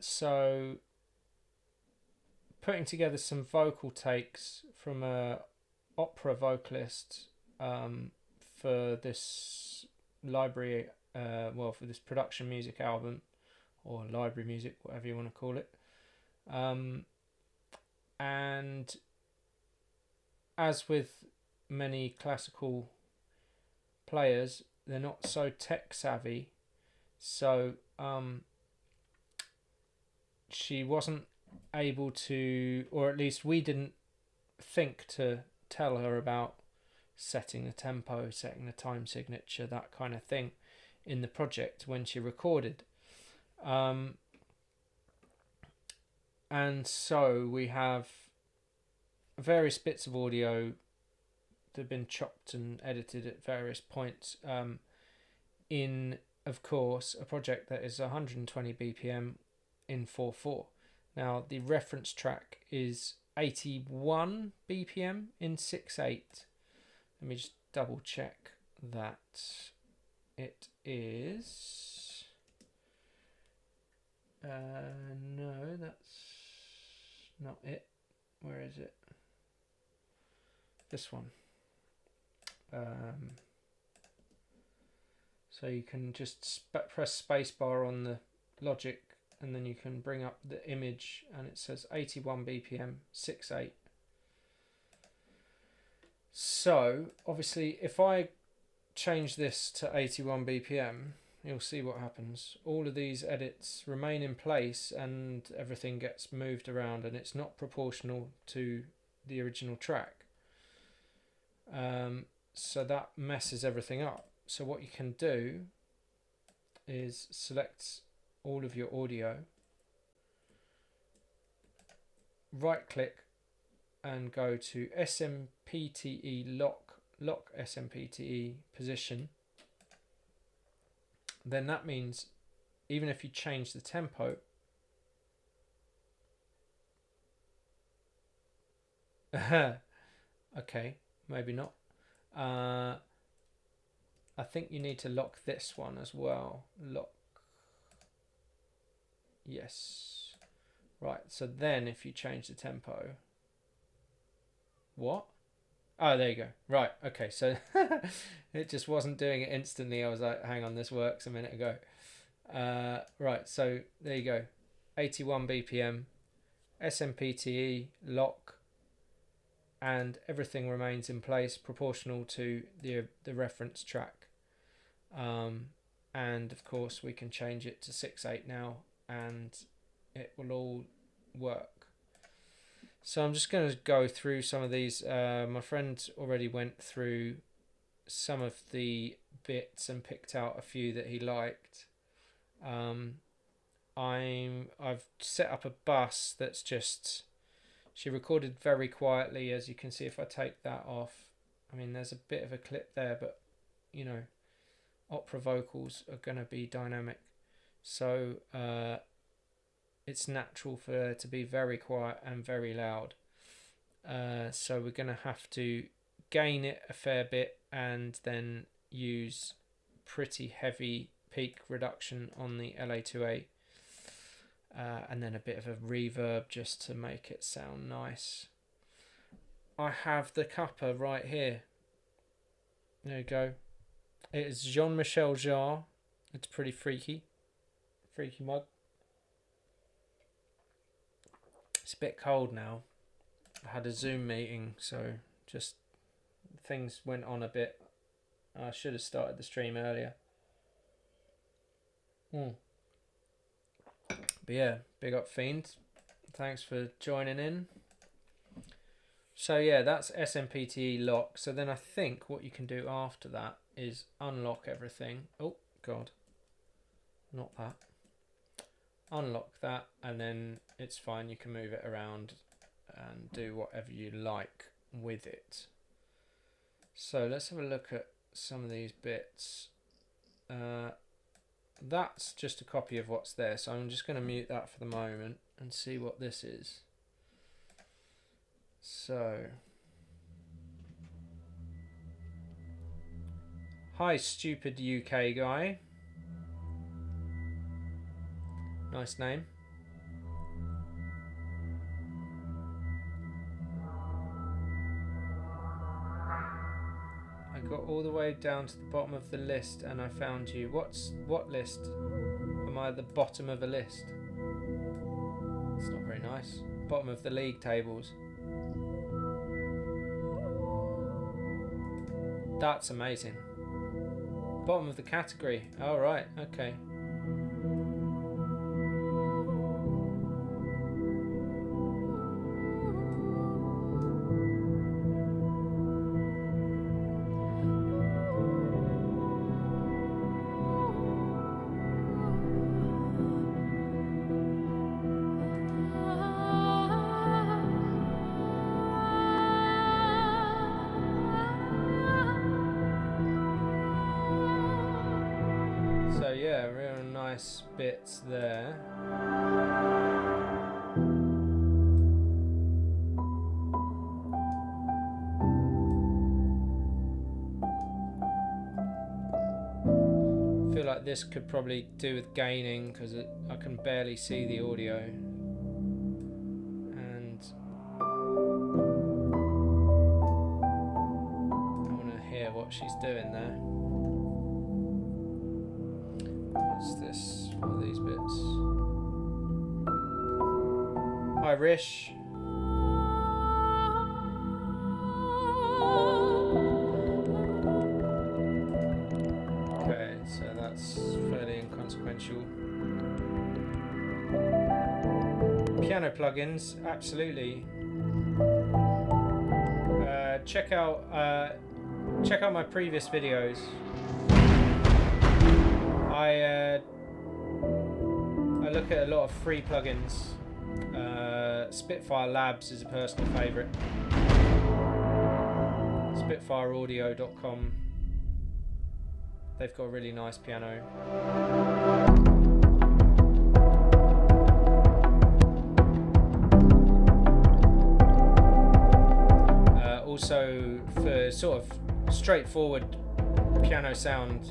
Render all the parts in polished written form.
So putting together some vocal takes from a opera vocalist for this library, well, for this production music album, or library music, whatever you want to call it. And as with many classical players, they're not so tech savvy, so she wasn't able to, or at least we didn't think to tell her about setting the tempo, setting the time signature, that kind of thing in the project when she recorded. And so we have various bits of audio that have been chopped and edited at various points in, of course, a project that is 120 BPM in 4/4. Now the reference track is 81 BPM in 6/8. Let me just double check that it is. No, that's not it. Where is it? This one. So you can just press spacebar on the Logic, and then you can bring up the image, and it says 81 BPM 6/8. So obviously if I change this to 81 BPM, you'll see what happens. All of these edits remain in place and everything gets moved around, and it's not proportional to the original track. So that messes everything up. So what you can do is select all of your audio, right click and go to SMPTE lock SMPTE position. Then that means even if you change the tempo, okay, maybe not. I think you need to lock this one as well. Lock. Yes. Right, so then if you change the tempo. What? Oh, there you go. Right, okay, so it just wasn't doing it instantly. I was like, hang on, this works a minute ago. Right, so there you go. 81 BPM, SMPTE, lock, and everything remains in place proportional to the reference track. And of course we can change it to 6/8 now, and it will all work. So I'm just going to go through some of these. My friend already went through some of the bits and picked out a few that he liked. I've set up a bus that's just, she recorded very quietly, as you can see if I take that off. I mean, there's a bit of a clip there, but you know, opera vocals are going to be dynamic, so it's natural for her to be very quiet and very loud. So we're going to have to gain it a fair bit and then use pretty heavy peak reduction on the LA2A, and then a bit of a reverb just to make it sound nice. I have the cuppa right here. There you go. It is Jean-Michel Jarre. It's pretty freaky mug. It's a bit cold now. I had a Zoom meeting, so just things went on a bit. I should have started the stream earlier. But yeah, big up Fiend. Thanks for joining in. So yeah, that's SMPTE lock. So then I think what you can do after that is unlock everything. Oh god, not that. Unlock that, and then it's fine. You can move it around and do whatever you like with it. So let's have a look at some of these bits. That's just a copy of what's there, so I'm just going to mute that for the moment and see what this is. So, hi stupid UK guy. Nice name. all the way down to the bottom of the list and I found you. What list? Am I at the bottom of a list? It's not very nice. Bottom of the league tables. That's amazing. Bottom of the category. All right. Okay. So yeah, real nice bits there. I feel like this could probably do with gaining because I can barely see the audio. And I want to hear what she's doing there. What's this? What are these bits? Hi, Rish. Okay, so that's fairly inconsequential. Piano plugins, absolutely. Check out my previous videos. I look at a lot of free plugins. Spitfire Labs is a personal favourite. SpitfireAudio.com. They've got a really nice piano. Also, for sort of straightforward piano sound,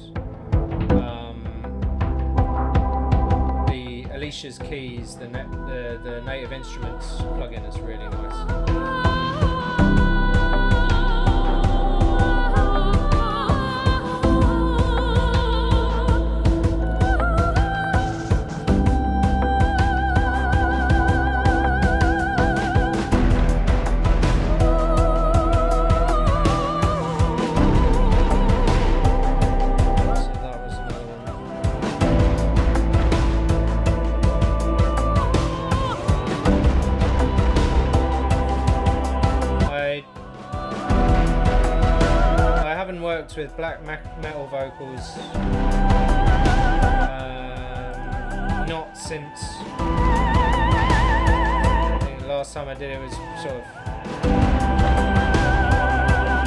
the Alicia's Keys, the Native Instruments plugin is really nice. With black metal vocals, not since I think the last time I did it was sort of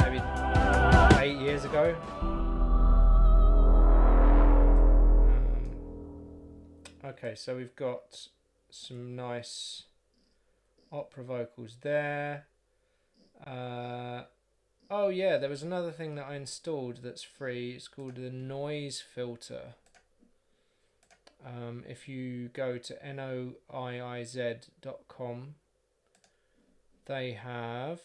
maybe 8 years ago. Okay, so we've got some nice opera vocals there. Oh yeah, there was another thing that I installed that's free. It's called the noise filter. If you go to noiiz.com, they have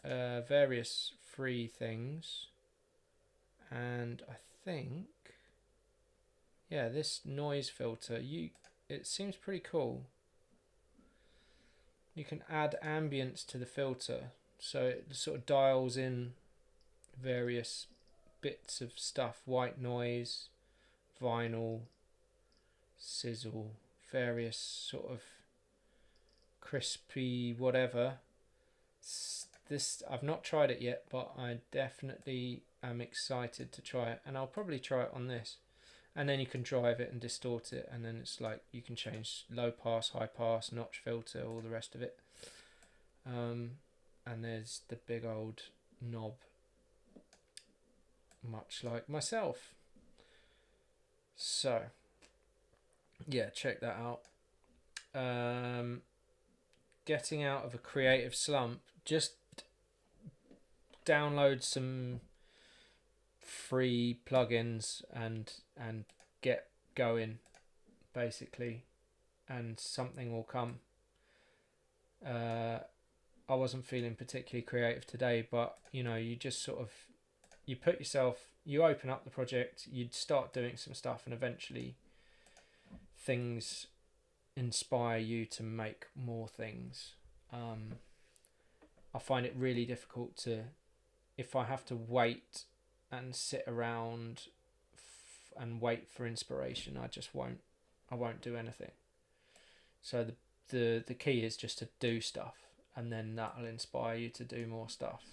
various free things, and I think, yeah, this noise filter, it seems pretty cool. You can add ambience to the filter. So it sort of dials in various bits of stuff, white noise, vinyl, sizzle, various sort of crispy whatever. This I've not tried it yet, but I definitely am excited to try it, and I'll probably try it on this. And then you can drive it and distort it, and then it's like you can change low pass, high pass, notch filter, all the rest of it. And there's the big old knob, much like myself. So, yeah, check that out. Getting out of a creative slump, just download some free plugins and get going, basically, and something will come. I wasn't feeling particularly creative today, but you know, you you put yourself, you open up the project, you'd start doing some stuff, and eventually things inspire you to make more things. I find it really difficult to, if I have to wait and sit around and wait for inspiration, I won't do anything. So the key is just to do stuff, and then that'll inspire you to do more stuff.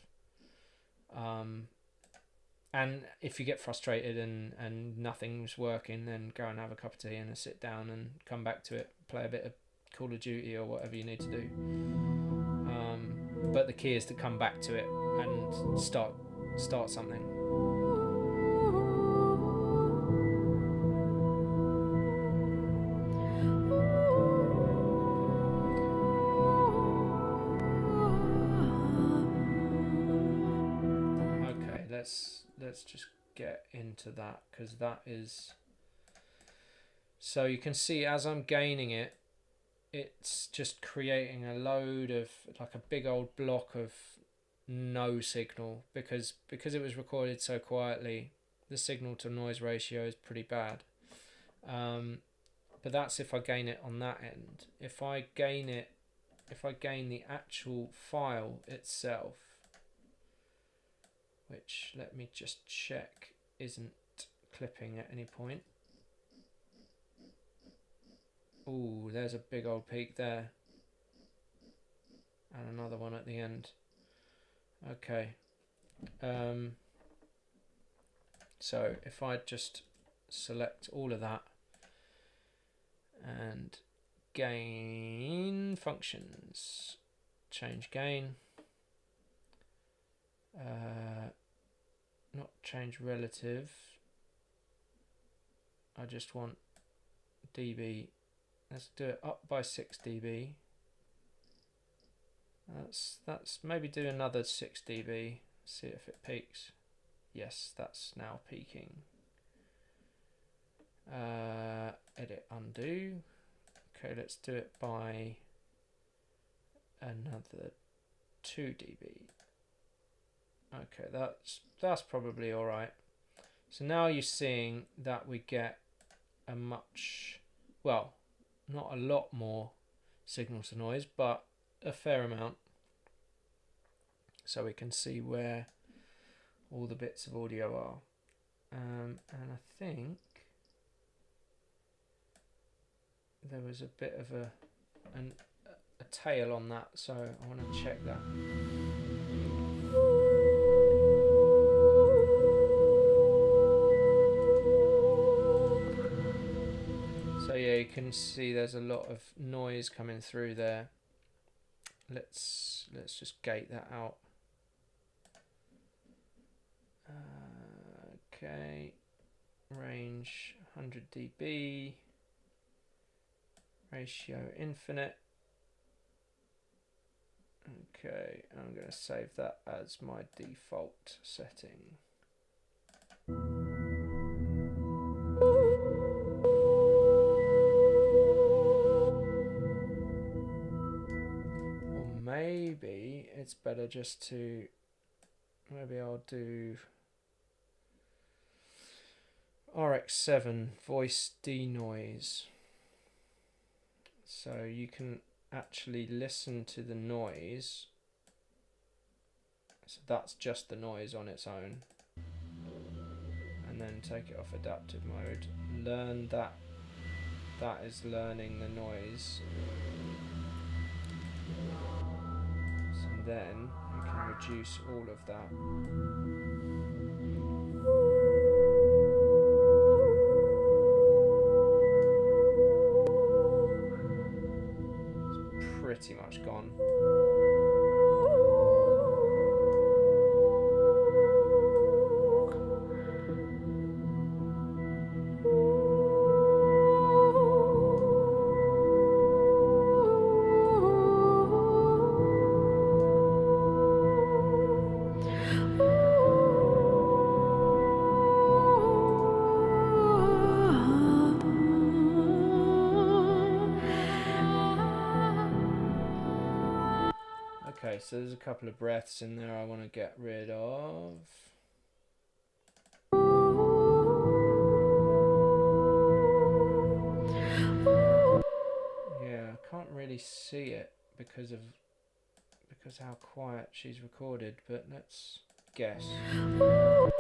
And if you get frustrated and nothing's working, then go and have a cup of tea and sit down and come back to it, play a bit of Call of Duty or whatever you need to do. But the key is to come back to it and start something. Okay, let's just get into that, because that is, so you can see as I'm gaining it, it's just creating a load of, like a big old block of no signal, because it was recorded so quietly. The signal to noise ratio is pretty bad. But that's if I gain it on that end. If I gain the actual file itself, which, let me just check, isn't clipping at any point. Ooh, there's a big old peak there. And another one at the end. Okay. So if I just select all of that and gain functions, change gain, not change relative, I just want dB. Let's do it up by 6 dB. That's maybe do another 6 dB, see if it peaks. Yes, that's now peaking. Edit, undo. Okay, let's do it by another 2 dB. Okay, that's probably all right. So now you're seeing that we get a much, well, not a lot more signal to noise, but a fair amount. So we can see where all the bits of audio are. And I think there was a bit of a tail on that, so I want to check that. So yeah, you can see there's a lot of noise coming through there. Let's just gate that out. Okay, range 100 dB, ratio infinite. Okay, I'm going to save that as my default setting. Or maybe it's better just to, maybe I'll do RX7 voice denoise, so you can actually listen to the noise. So that's just the noise on its own, and then take it off adaptive mode, learn that is learning the noise, so then you can reduce all of that. Pretty much gone. Okay, so there's a couple of breaths in there I want to get rid of. really see it because how quiet she's recorded, but let's guess. Let's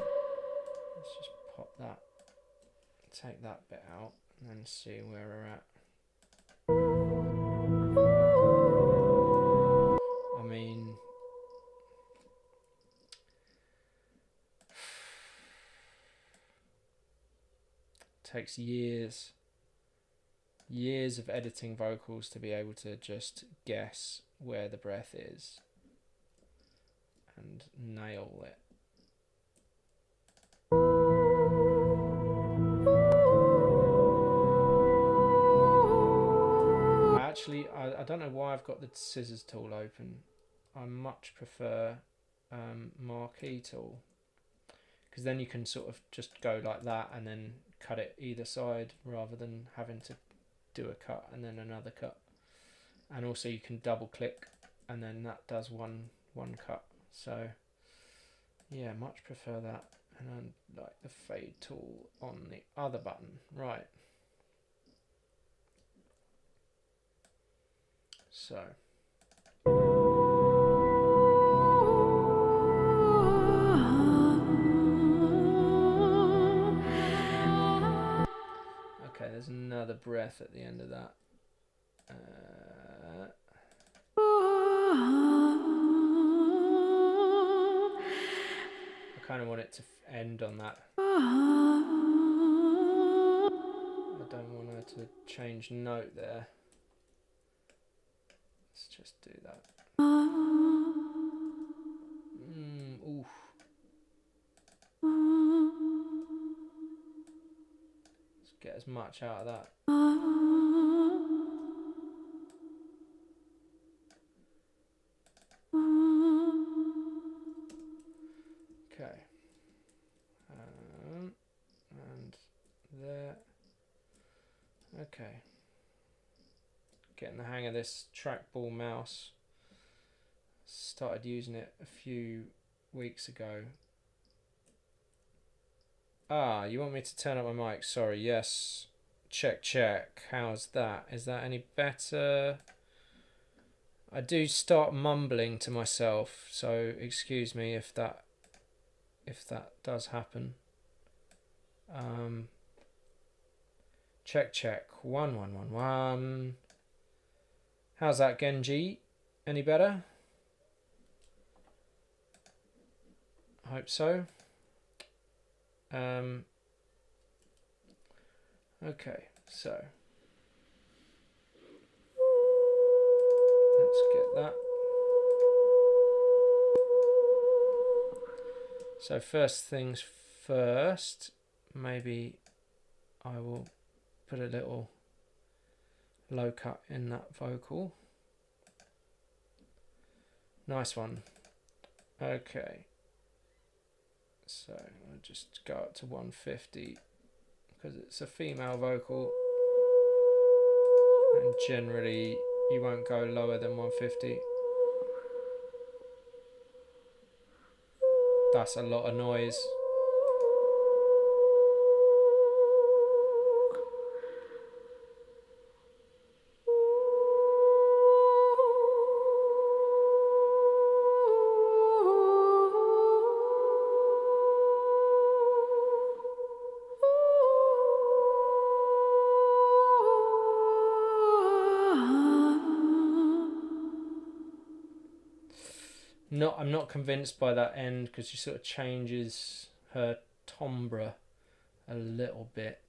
just pop that, take that bit out, and then see where we're at. I mean, it takes years of editing vocals to be able to just guess where the breath is and nail it. I don't know why I've got the scissors tool open. I much prefer marquee tool, because then you can sort of just go like that and then cut it either side rather than having to do a cut and then another cut. And also you can double click and then that does one cut. So yeah, much prefer that. And then like the fade tool on the other button. Right. So okay, there's another breath at the end of that. I kind of want it to end on that. I don't want her to change note there. Let's just do that. Oof. Let's get as much out of that. Okay. And there. Okay. Getting the hang of this trackball mouse. Started using it a few weeks ago. Ah, you want me to turn up my mic? Sorry, yes. Check. How's that? Is that any better? I do start mumbling to myself, so excuse me if that does happen. Check. 1. How's that, Genji? Any better? I hope so. Okay, so let's get that. So first things first, maybe I will put a little low cut in that vocal. Nice one. Okay. So I'll just go up to 150 because it's a female vocal, and generally you won't go lower than 150. That's a lot of noise. I'm not convinced by that end because she sort of changes her timbre a little bit,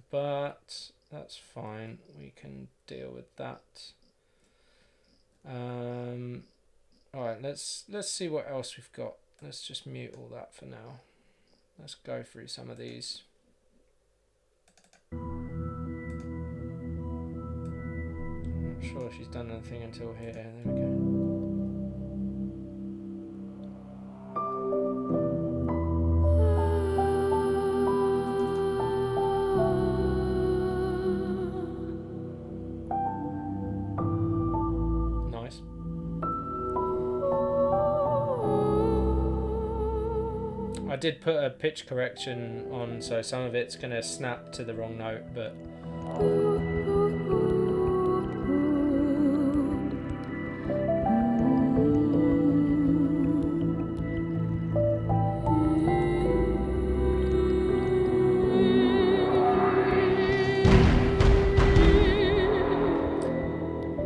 but that's fine. We can deal with that. All right, let's see what else we've got. Let's just mute all that for now. Let's go through some of these. I'm not sure she's done anything until here. There we go. I did put a pitch correction on, so some of it's going to snap to the wrong note, but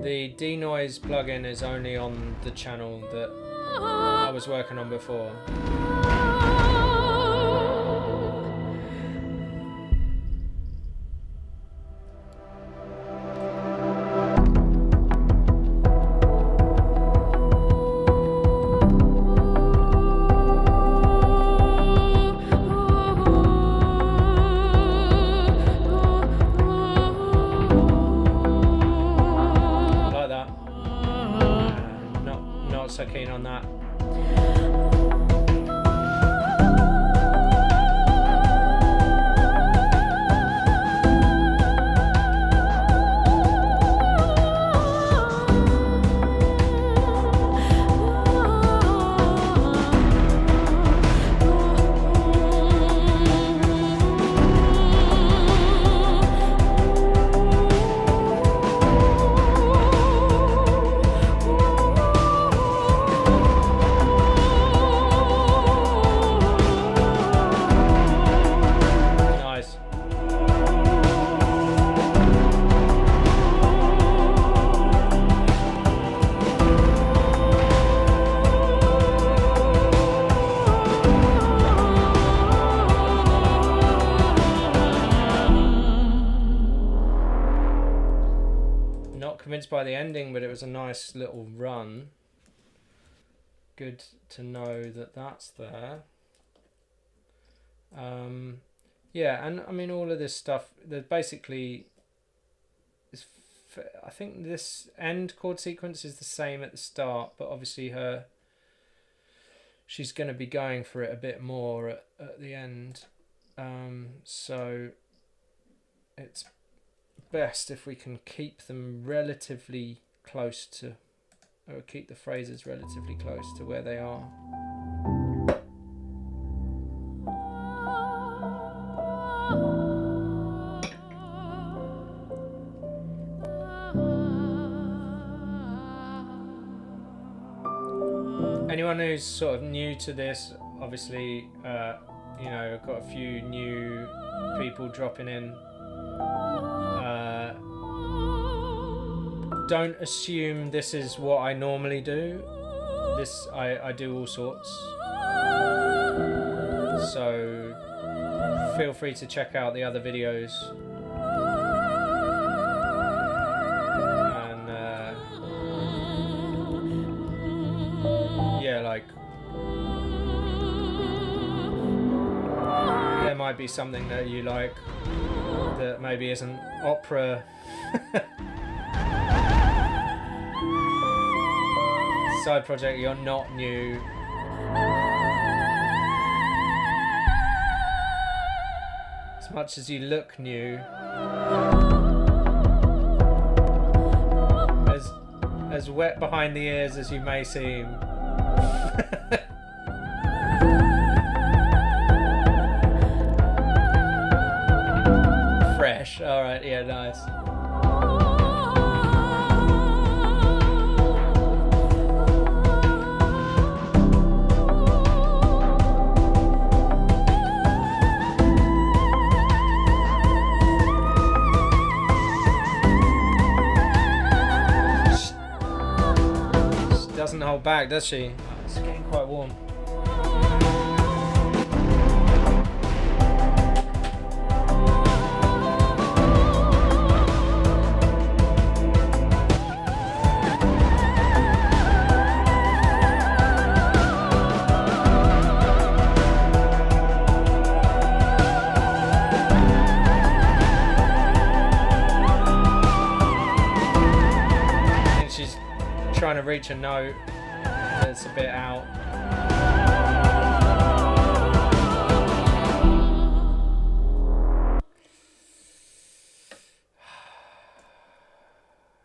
The denoise plugin is only on the channel that I was working on before. So keen on that. Convinced by the ending, but it was a nice little run. Good to know that that's there. Yeah, and I mean all of this stuff that basically is, I think this end chord sequence is the same at the start, but obviously she's going to be going for it a bit more at the end. So it's best if we can keep them relatively close to, or keep the phrases relatively close to where they are. Anyone who's sort of new to this, obviously, you know, I've got a few new people dropping in. Don't assume this is what I normally do. I do all sorts. So feel free to check out the other videos. And yeah, like there might be something that you like that maybe isn't opera. Side project, you're not new. As much as you look new, as wet behind the ears as you may seem. Fresh, alright, yeah, nice. Doesn't hold back, does she? Oh, it's getting quite warm. Trying to reach a note that's a bit out.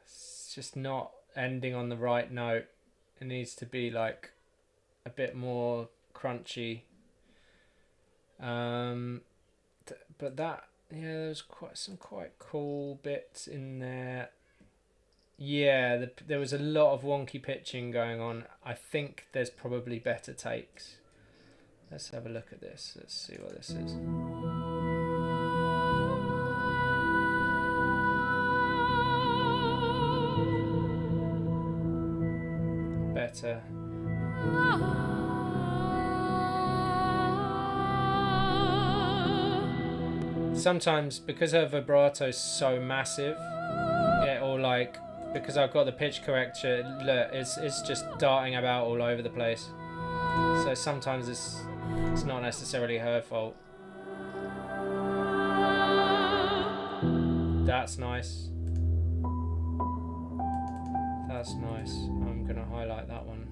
It's just not ending on the right note. It needs to be like a bit more crunchy. But that, yeah, there's some quite cool bits in there. Yeah, there was a lot of wonky pitching going on. I think there's probably better takes. Let's have a look at this. Let's see what this is. better. Sometimes because her vibrato is so massive, yeah, or like because I've got the pitch corrector, look, it's just darting about all over the place. So sometimes it's not necessarily her fault. That's nice. That's nice. I'm gonna highlight that one.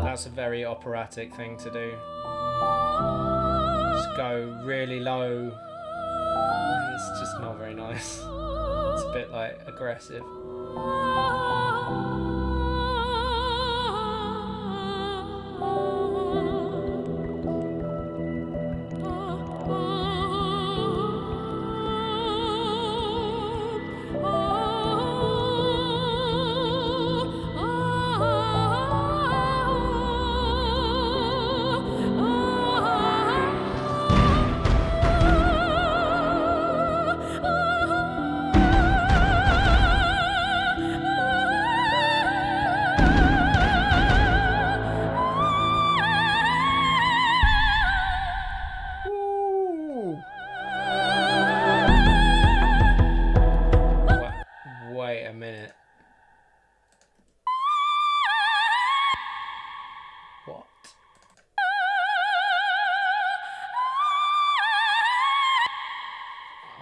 That's a very operatic thing to do. Just go really low. It's just not very nice. It's a bit like aggressive. Wait a minute. What?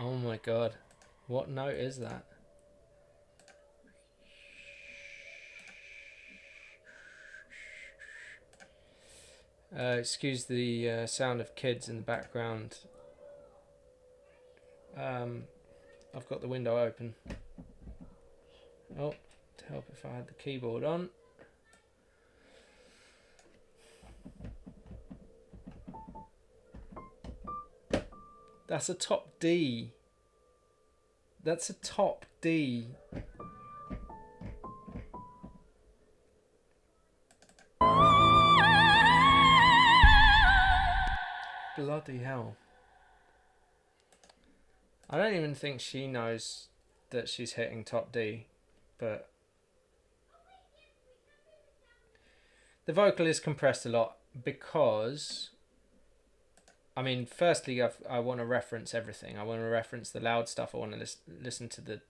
Oh my god. What note is that? Excuse the sound of kids in the background. I've got the window open. Oh, to help if I had the keyboard on. That's a top D. That's a top D. Bloody hell. I don't even think she knows that she's hitting top D, but the vocal is compressed a lot because, I mean, firstly, I want to reference everything. I want to reference the loud stuff. I want to listen to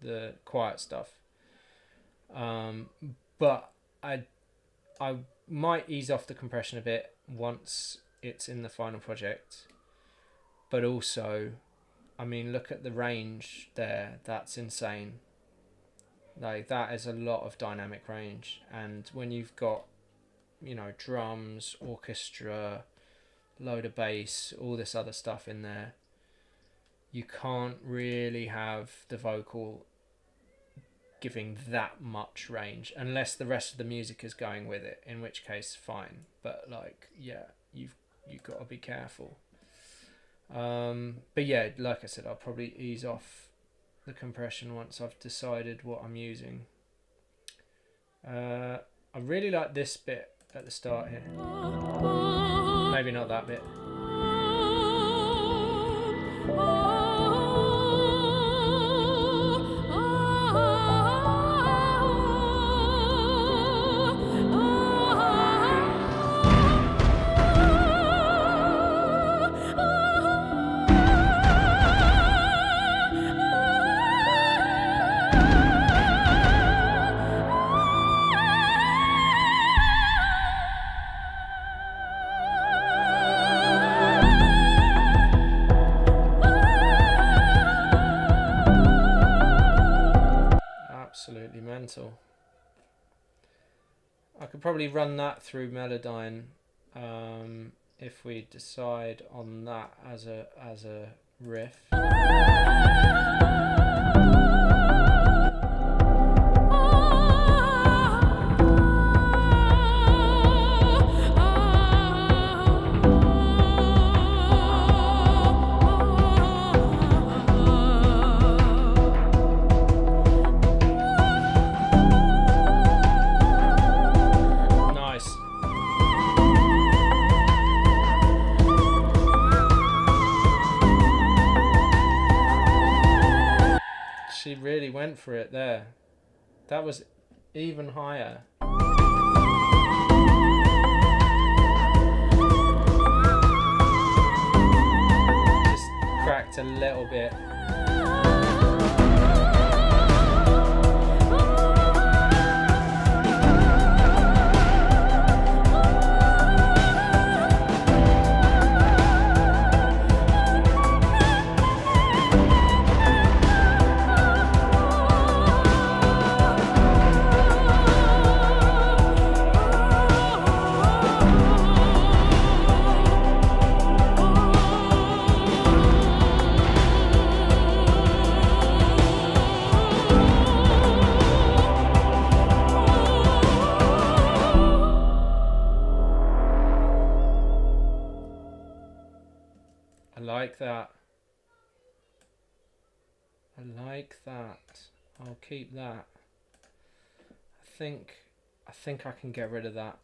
the quiet stuff. But I might ease off the compression a bit once it's in the final project. But also, I mean, look at the range there. That's insane. Like, that is a lot of dynamic range. And when you've got, you know, drums, orchestra, load of bass, all this other stuff in there, you can't really have the vocal giving that much range unless the rest of the music is going with it, in which case fine. But like, yeah, you've got to be careful. But yeah, like I said, I'll probably ease off the compression once I've decided what I'm using. I really like this bit at the start here. Maybe not that bit. Absolutely mental. I could probably run that through Melodyne if we decide on that as a riff. for it there. That was even higher. Just cracked a little bit. I like that. I like that. I'll keep that. I think I can get rid of that.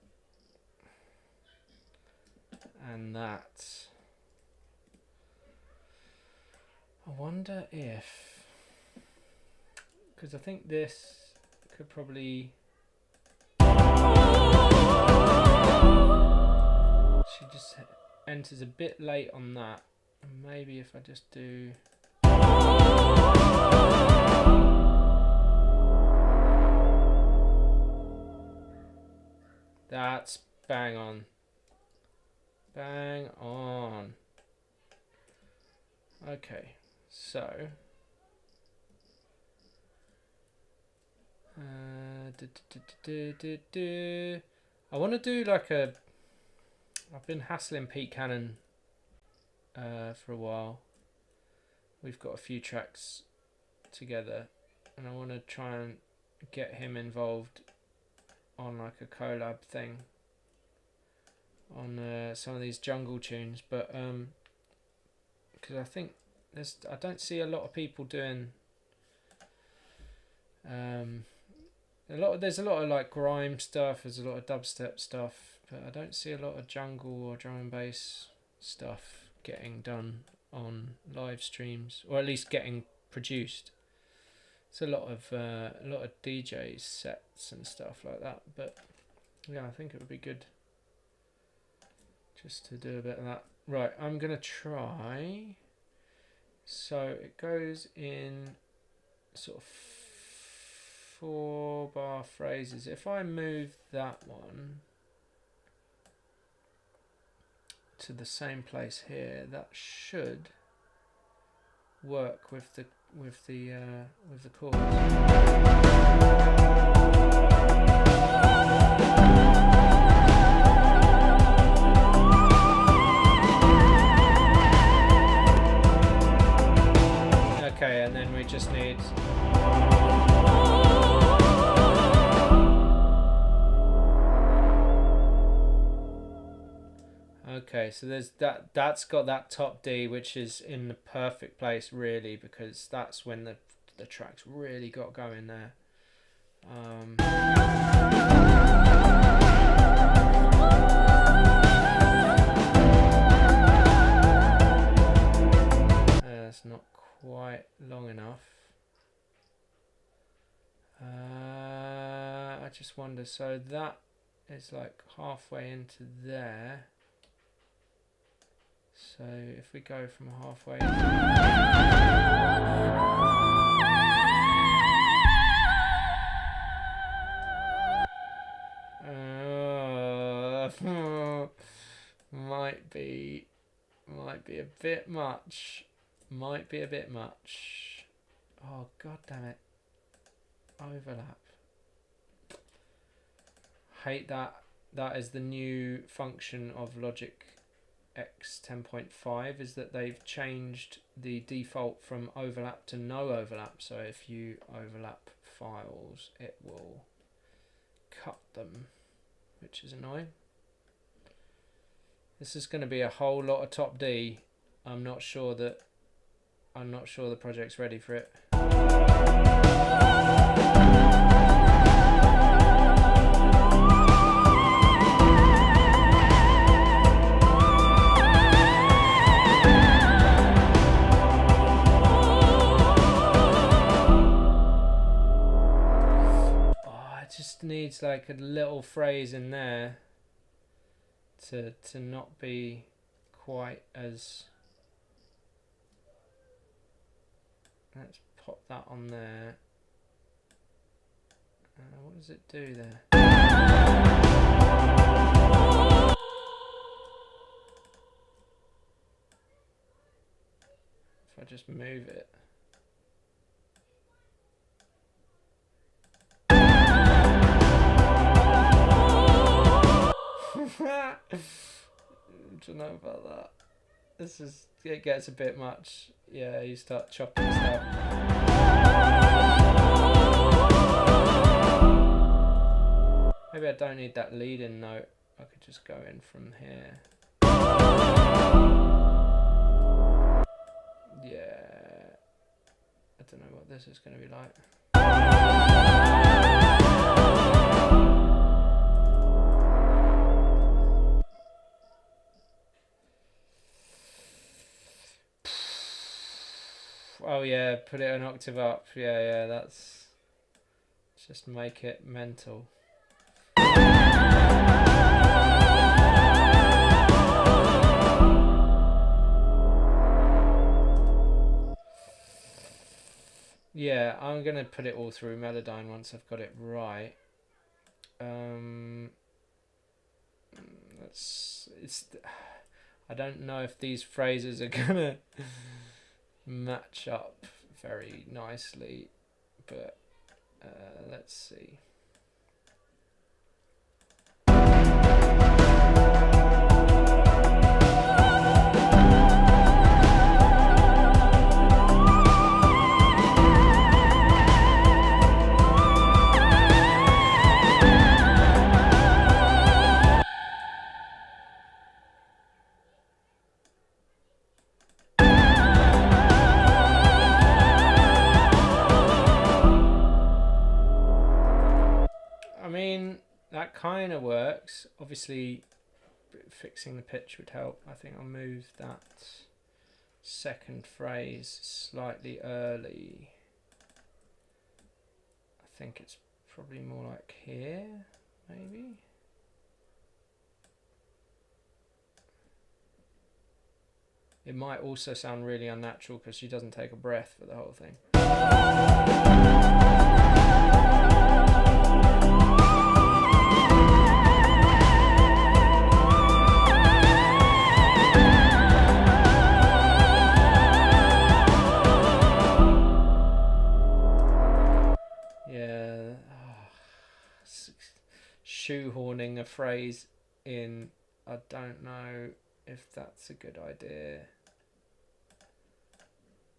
And that. I wonder if, because I think this could probably, she just enters a bit late on that. And maybe if I just do, that's bang on. Bang on. Okay, so I want to do like a, I've been hassling Pete Cannon for a while. We've got a few tracks together and I want to try and get him involved on like a collab thing on some of these jungle tunes, but because I think I don't see a lot of people doing there's a lot of like grime stuff, there's a lot of dubstep stuff, but I don't see a lot of jungle or drum and bass stuff getting done on live streams, or at least getting produced. It's a lot of DJs sets and stuff like that, but yeah, I think it would be good just to do a bit of that. Right, I'm gonna try. So it goes in sort of 4-bar phrases. If I move that one to the same place here, that should work with the chords. Okay, and then we just need okay, so there's that's got that top D, which is in the perfect place really, because that's when the track's really got going there. It's not quite long enough. I just wonder, so that is like halfway into there. So if we go from halfway might be a bit much. Might be a bit much. Oh god damn it. Overlap. Hate that. That is the new function of Logic X 10.5, is that they've changed the default from overlap to no overlap. So if you overlap files, it will cut them, which is annoying. This is going to be a whole lot of top D. I'm not sure the project's ready for it. needs like a little phrase in there to not be quite as. Let's pop that on there. What does it do there? If I just move it. I don't know about that. This is, it gets a bit much. Yeah, you start chopping stuff. Maybe I don't need that lead-in note. I could just go in from here. Yeah. I don't know what this is going to be like. Oh yeah, put it an octave up. Yeah, that's... Just make it mental. Yeah, I'm going to put it all through Melodyne once I've got it right. I don't know if these phrases are going to match up very nicely, but let's see. That kind of works. Obviously, fixing the pitch would help. I think I'll move that second phrase slightly early. I think it's probably more like here, maybe. It might also sound really unnatural because she doesn't take a breath for the whole thing. Shoehorning a phrase in, I don't know if that's a good idea.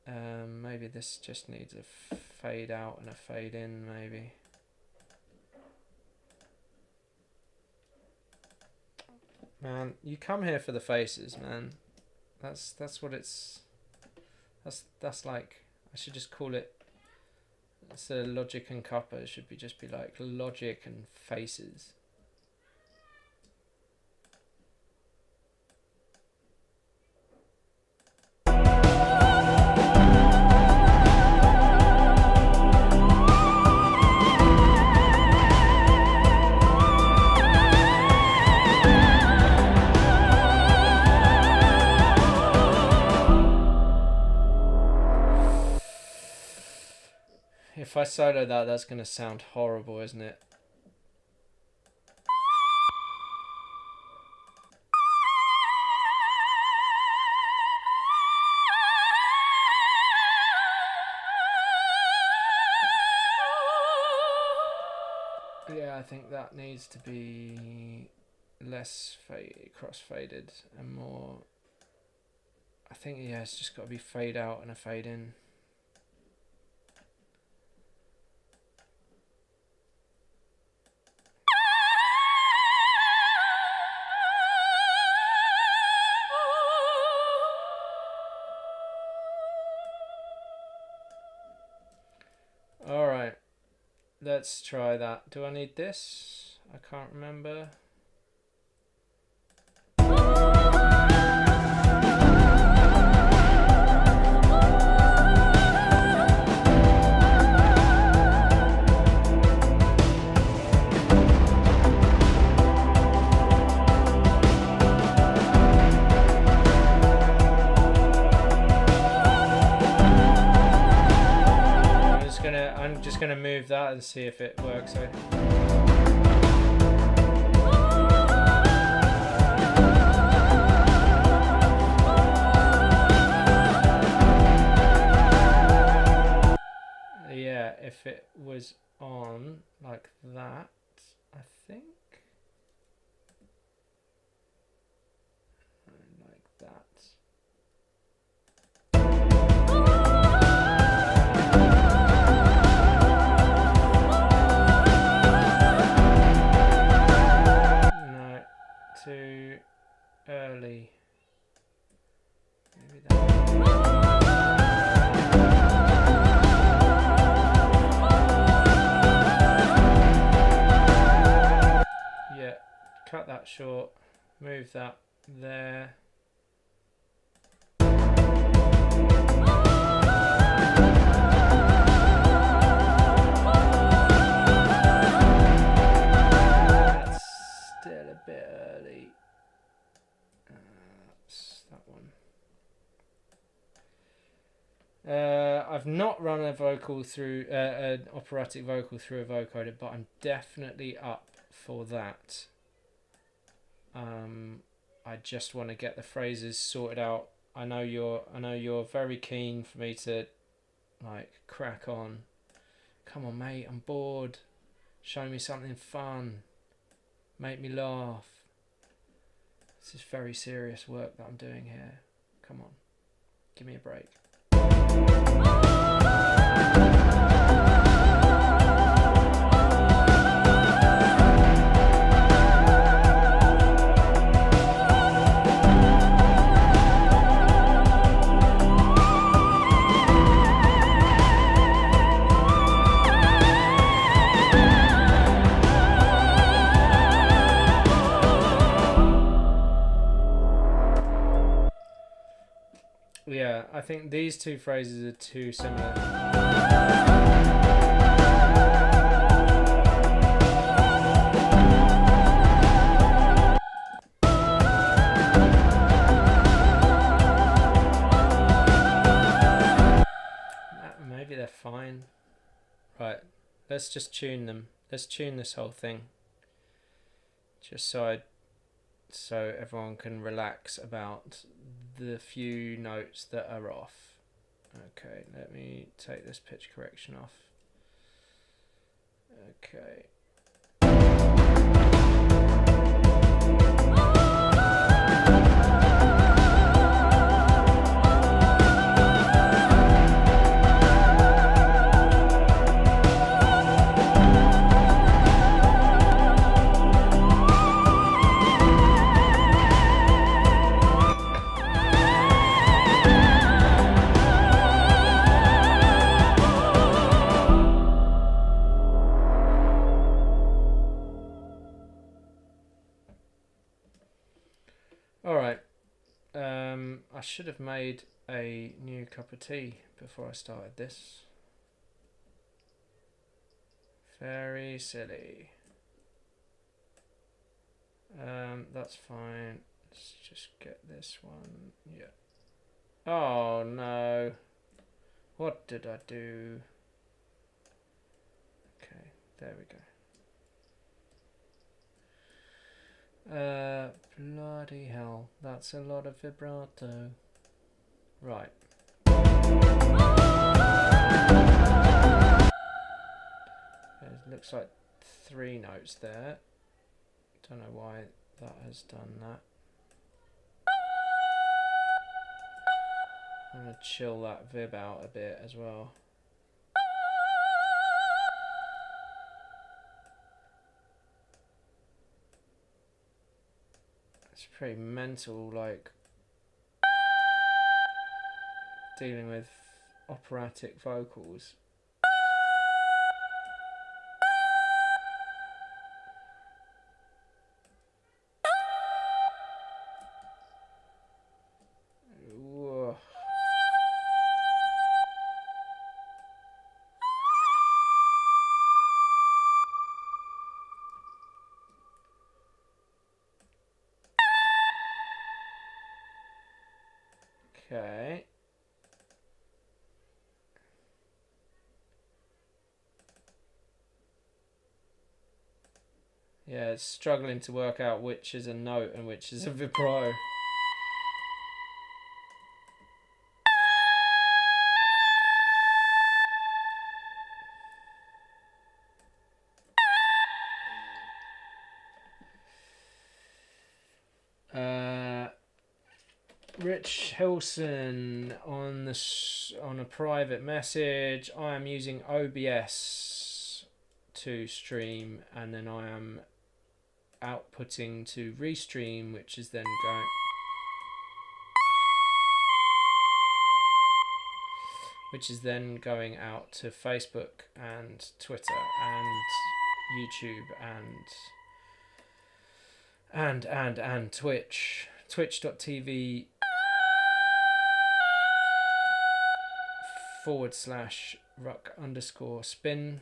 Maybe this just needs a fade out and a fade in, maybe. Man, you come here for the faces, man. That's what it's. That's like, I should just call it. Instead of logic and copper, it should just be like logic and faces. If I solo that, that's going to sound horrible, isn't it? Yeah, I think that needs to be less cross-faded and more... I think, yeah, it's just got to be fade out and a fade in. Alright, let's try that. Do I need this? I can't remember. move that and see if it works. So. Yeah, if it was on like that, I think. Like that. No, too early. Maybe that. Yeah, cut that short, move that there. That's still a bit early. That's that one. I've not run a vocal through an operatic vocal through a vocoder, but I'm definitely up for that. I just want to get the phrases sorted out. I know you're very keen for me to like crack on. Come on, mate, I'm bored. Show me something fun. Make me laugh. This is very serious work that I'm doing here. Come on, give me a break. Yeah, I think these two phrases are too similar. Maybe they're fine. Right, let's just tune them. Let's tune this whole thing. Just so everyone can relax about the few notes that are off. Okay, let me take this pitch correction off. Okay. Alright, I should have made a new cup of tea before I started this. Very silly. That's fine. Let's just get this one. Yeah. Oh no. What did I do? Okay, there we go. Bloody hell, that's a lot of vibrato. Right. It looks like 3 notes there. Don't know why that has done that. I'm going to chill that vib out a bit as well. It's pretty mental, like dealing with operatic vocals. Whoa. Okay. Yeah, it's struggling to work out which is a note and which is a vibrato. Rich Hilson on a private message. I am using OBS to stream, and then I am outputting to Restream, which is then going out to Facebook and Twitter and YouTube and Twitch. Twitch.tv /ruck_spin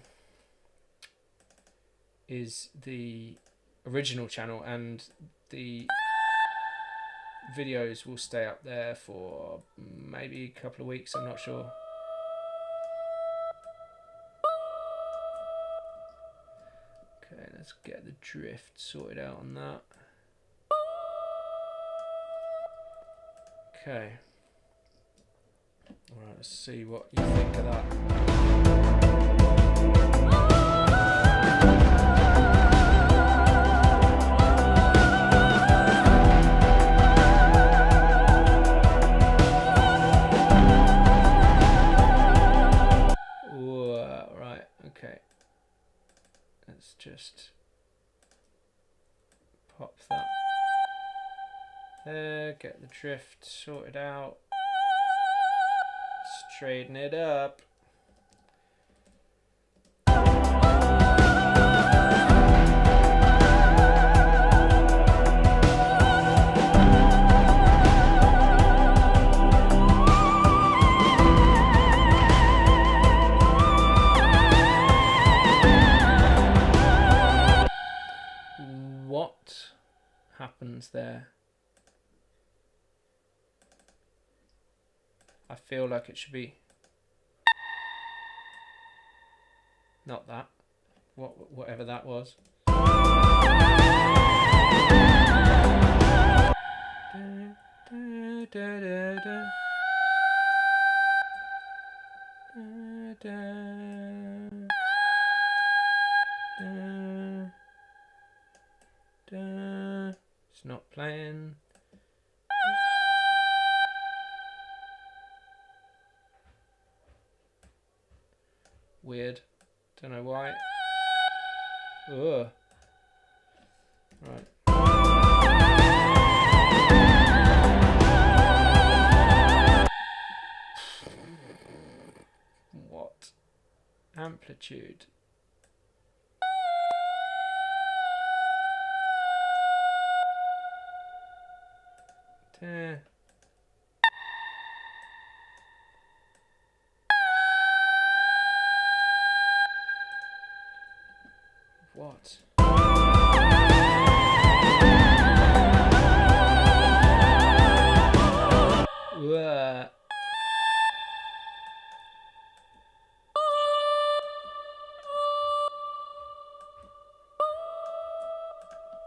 is the original channel, and the videos will stay up there for maybe a couple of weeks, I'm not sure. Okay, let's get the drift sorted out on that. Okay. Alright, let's see what you think of that. Whoa, right, okay. Let's just pop that there, get the drift sorted out. Straighten it up. What happens there? I feel like it should be not that. Whatever that was. It's not playing. Weird. Don't know why. Ugh. Right. What? Amplitude. What?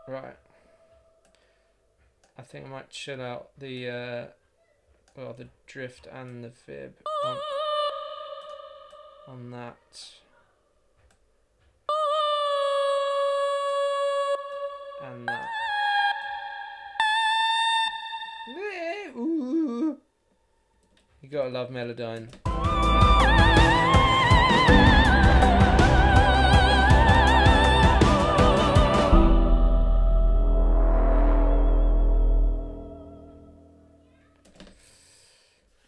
Right. I think I might chill out the the drift and the fib on that. And that. Ooh. You gotta love Melodyne.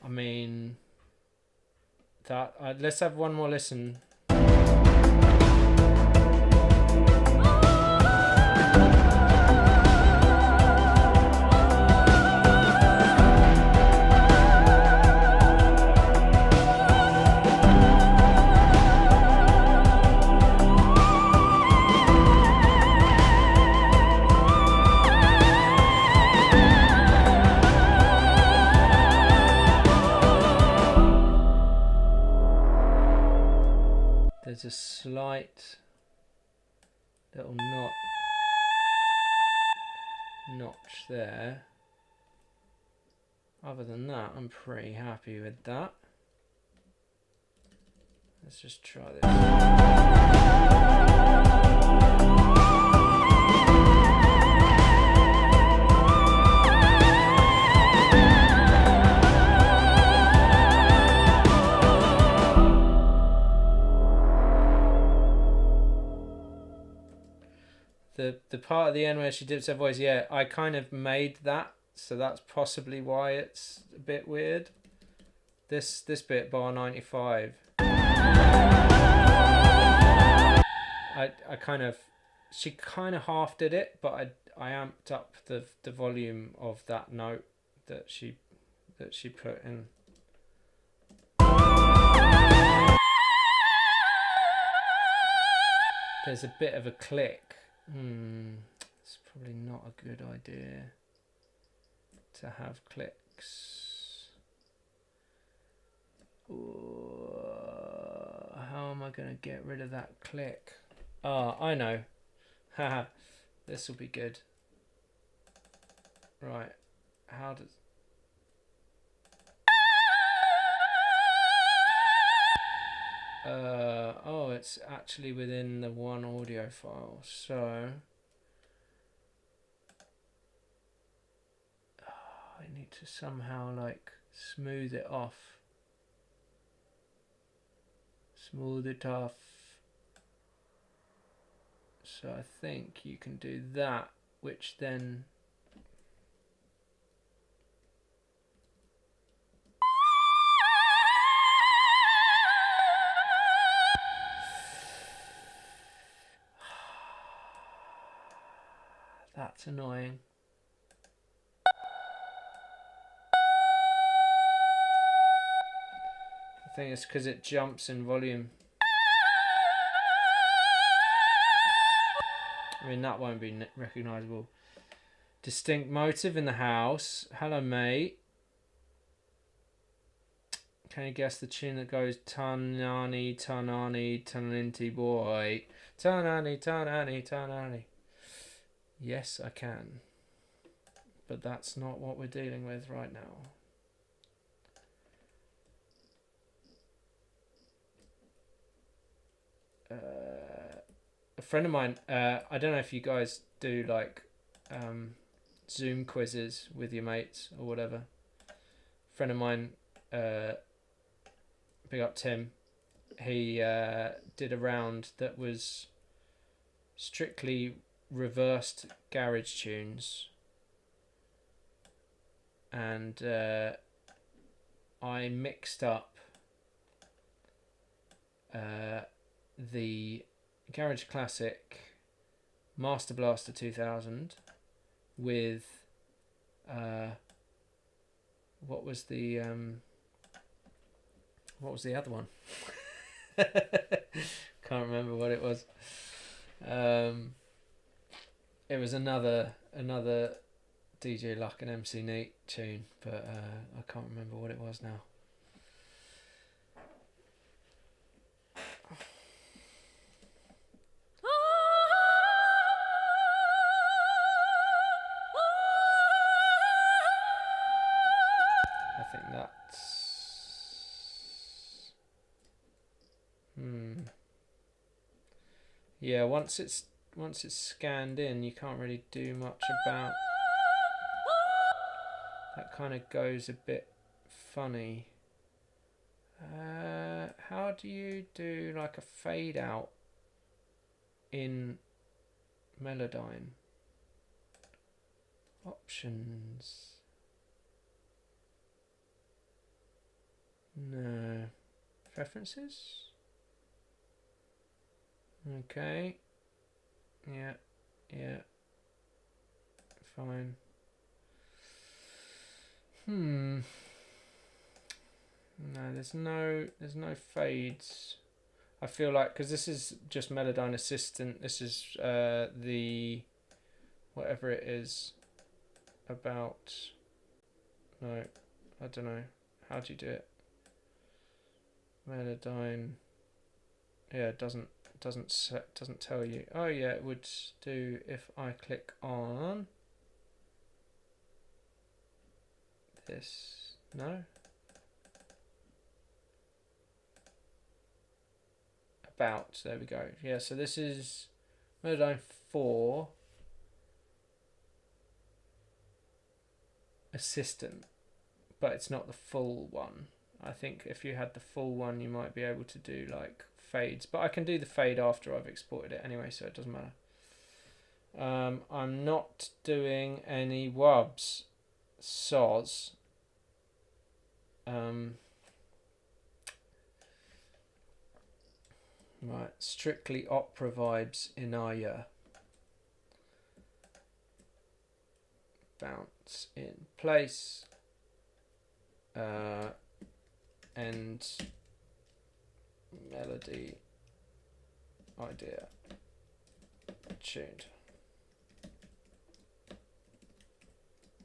I mean, that. Let's have one more listen. There's a slight little knot notch there. Other than that, I'm pretty happy with that. Let's just try this. The part at the end where she dips her voice, yeah, I kind of made that, so that's possibly why it's a bit weird. This bit, bar 95. She kind of half did it, but I amped up the volume of that note that she put in. There's a bit of a click. It's probably not a good idea to have clicks. Ooh, how am I going to get rid of that click? Ah, I know. Haha, this will be good. Right, how does... oh, it's actually within the one audio file, so I need to somehow like smooth it off. Smooth it off. So I think you can do that, which then that's annoying. I think it's because it jumps in volume. I mean, that won't be recognisable. Distinct motive in the house. Hello, mate. Can you guess the tune that goes Tanani, Tanani, Taninti boy? Tanani, Tanani, Tanani. Yes, I can. But that's not what we're dealing with right now. A friend of mine, I don't know if you guys do like Zoom quizzes with your mates or whatever. A friend of mine, big up Tim, he did a round that was strictly reversed garage tunes, and I mixed up the Garage Classic Master Blaster 2000 with what was the other one? Can't remember what it was. It was another DJ Luck and MC Neat tune, but I can't remember what it was now. I think that's yeah, once it's scanned in, you can't really do much about that. Kind of goes a bit funny. How do you do like a fade out in Melodyne? Options. No. Preferences? Okay. Yeah. Fine. No, there's no fades. I feel like, because this is just Melodyne Assistant, this is the whatever it is about. No, I don't know. How do you do it? Melodyne. Yeah, it doesn't tell you. Oh yeah, it would do if I click on this. No? About, there we go. Yeah, so this is Melodyne 4 Assistant, but it's not the full one. I think if you had the full one, you might be able to do like fades, but I can do the fade after I've exported it anyway, so it doesn't matter. I'm not doing any wubs, soz. Right, strictly opera vibes in Aya. Bounce in place. And melody idea tuned.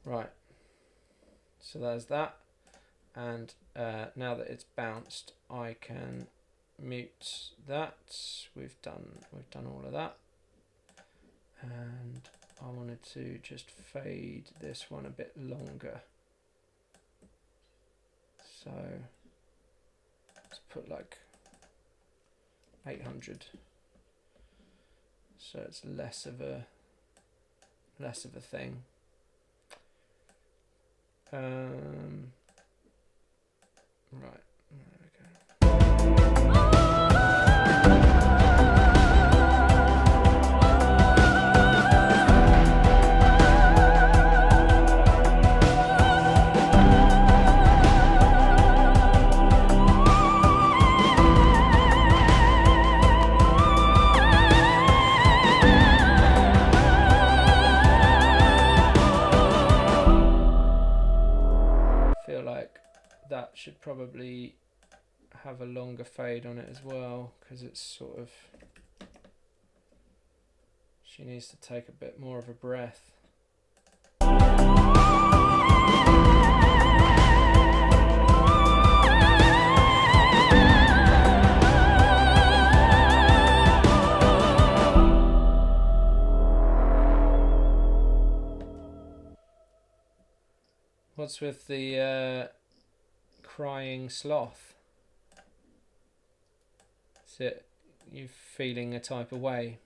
Right, so there's that, and now that it's bounced, I can mute that. We've done all of that, and I wanted to just fade this one a bit longer. So let's put like 800, so it's less of a thing. Right, there we go. That should probably have a longer fade on it as well, because it's sort of, she needs to take a bit more of a breath. What's with the crying sloth? Is it you feeling a type of way?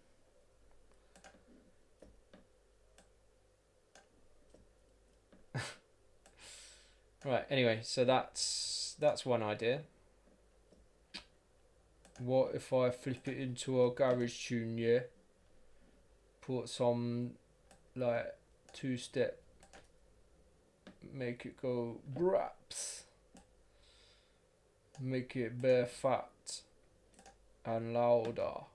Right, anyway, so that's one idea. What if I flip it into a garage tune, yeah? Put some like two-step, make it go braps. Make it bare fat and louder.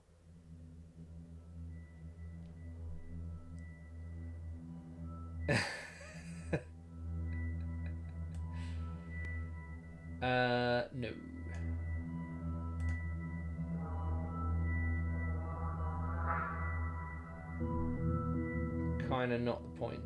No. Kinda not the point.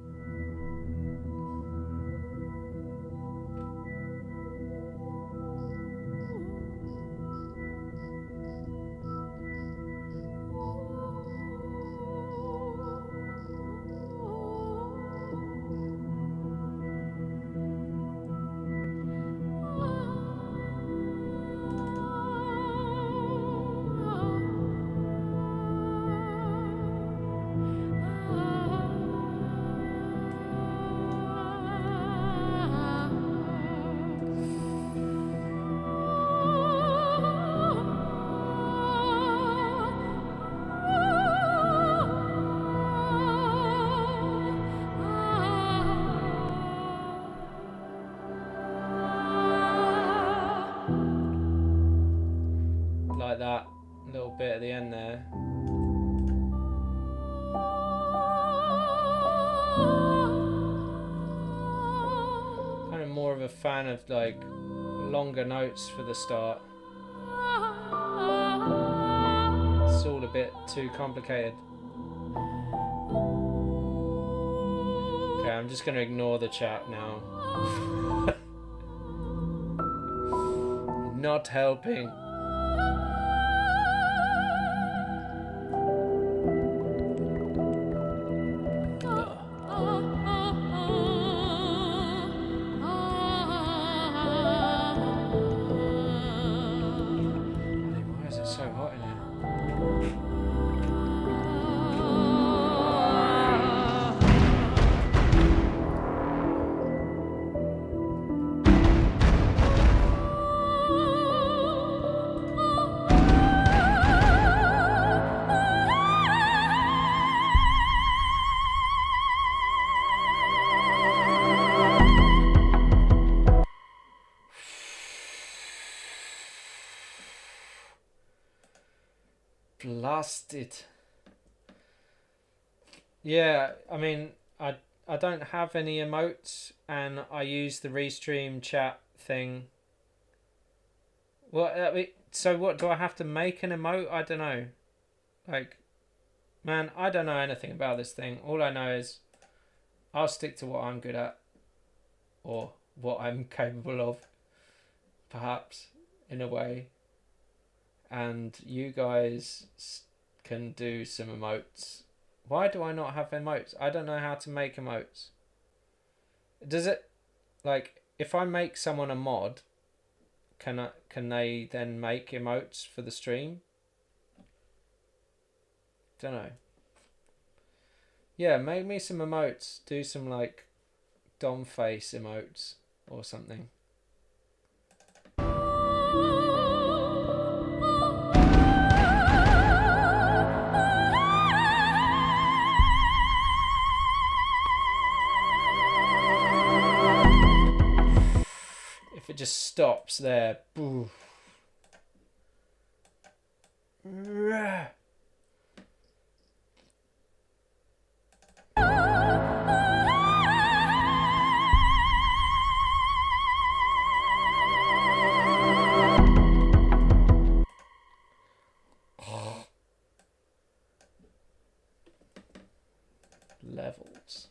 Like that little bit at the end there. Kind of more of a fan of like longer notes for the start. It's all a bit too complicated. Okay, I'm just going to ignore the chat now. Not helping. lost it. Yeah, I mean, I don't have any emotes, and I use the restream chat thing. So what, do I have to make an emote? I don't know. Like, man, I don't know anything about this thing. All I know is I'll stick to what I'm good at, or what I'm capable of, perhaps, in a way. And you guys can do some emotes. Why do I not have emotes? I don't know how to make emotes. Does it, like, if I make someone a mod, can they then make emotes for the stream? Don't know. Yeah, make me some emotes. Do some like Dom face emotes or something. If it just stops there. Boo. Levels.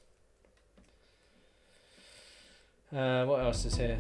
What else is here?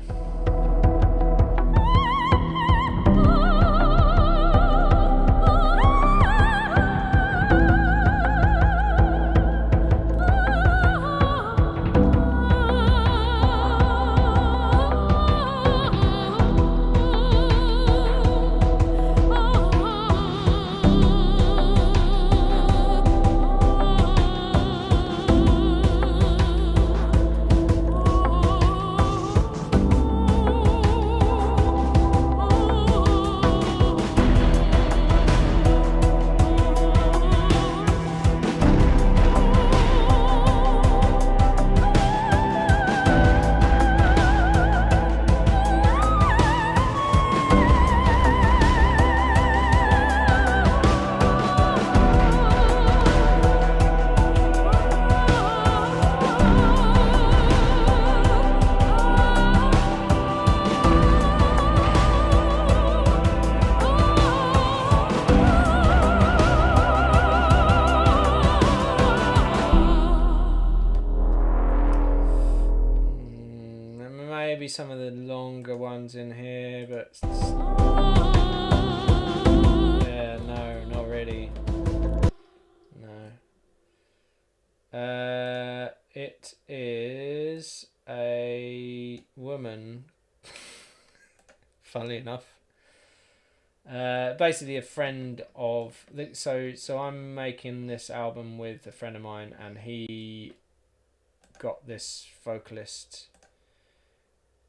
Some of the longer ones in here, but yeah, no, not really. No. It is a woman. Funnily enough. Basically a friend of. So I'm making this album with a friend of mine, and he got this vocalist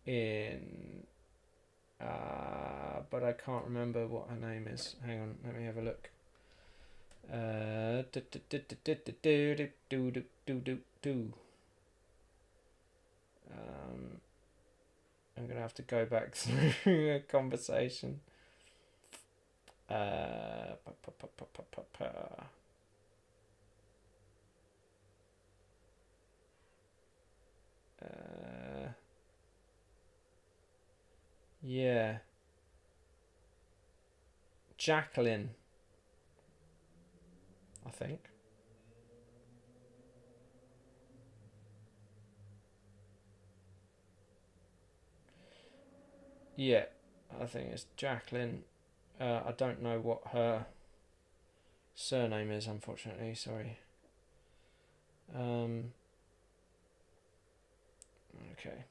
in, but I can't remember what her name is. Hang on, let me have a look. I'm gonna have to go back through a conversation. Yeah. Jacqueline, I think. Yeah, I think it's Jacqueline. I don't know what her surname is, unfortunately. Sorry. Okay.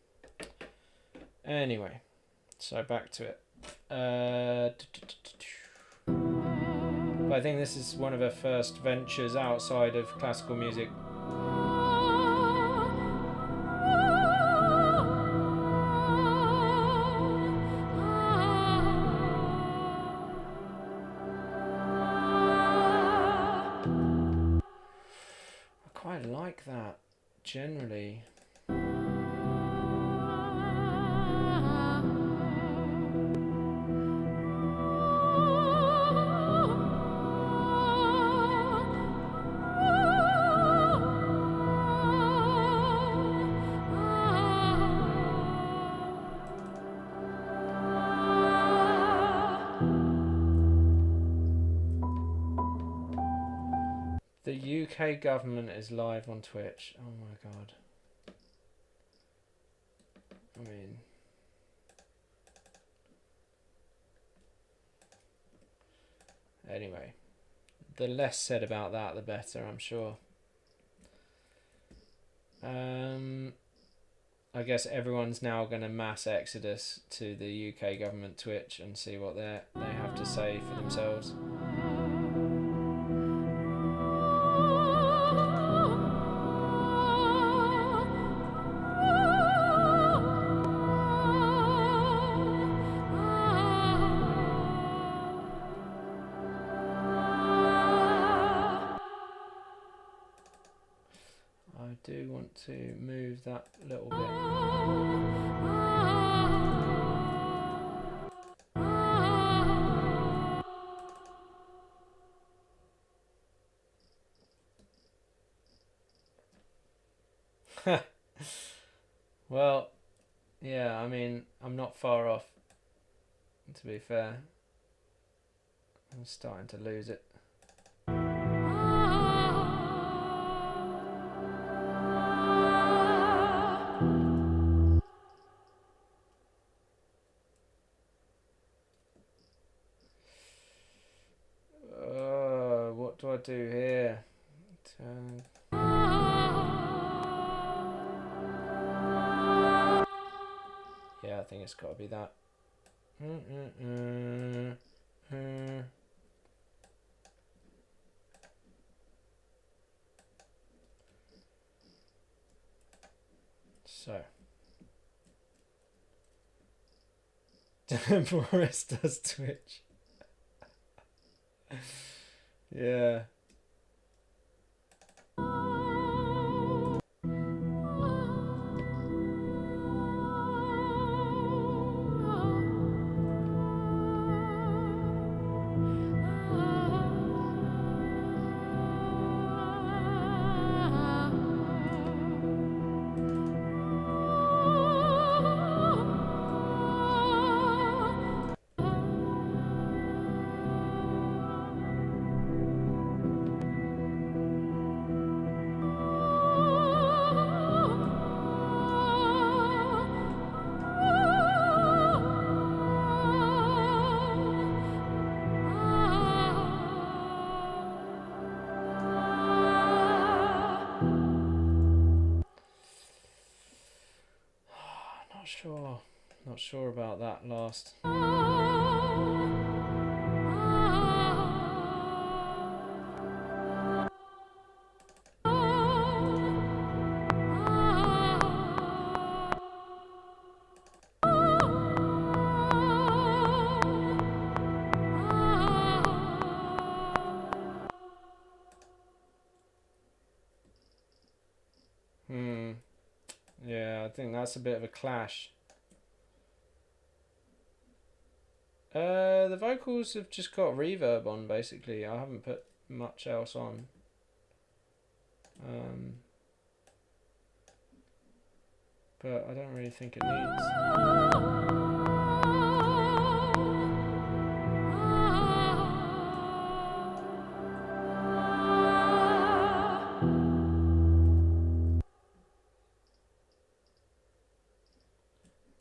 Anyway, so back to it. But I think this is one of her first ventures outside of classical music. I quite like that, generally. UK government is live on Twitch. Oh my god. I mean, anyway, the less said about that, the better, I'm sure. I guess everyone's now going to mass exodus to the UK government Twitch and see what they have to say for themselves. I do want to move that little bit. Well, yeah, I mean, I'm not far off, to be fair. I'm starting to lose it. What do I do here? Turn. Yeah, I think it's got to be that. So. Boris does Twitch. Yeah. Not sure about that last. Yeah, I think that's a bit of a clash. The vocals have just got reverb on, basically. I haven't put much else on. But I don't really think it needs.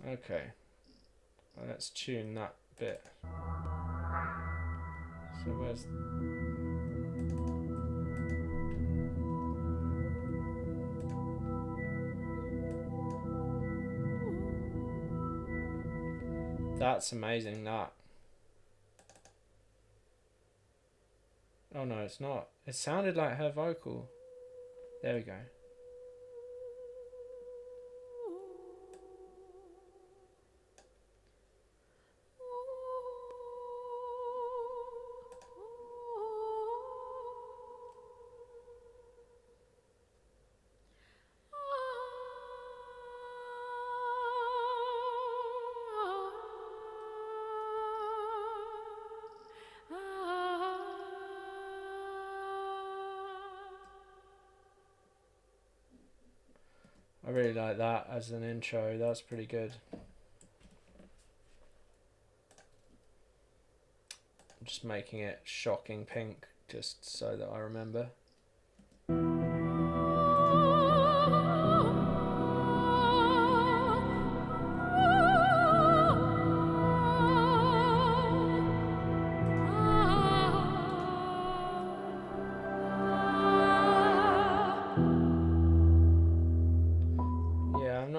Okay, let's tune that bit. So where's... That's amazing, that. Oh no, it's not. It sounded like her vocal. There we go. I really like that as an intro. That's pretty good. I'm just making it shocking pink just so that I remember.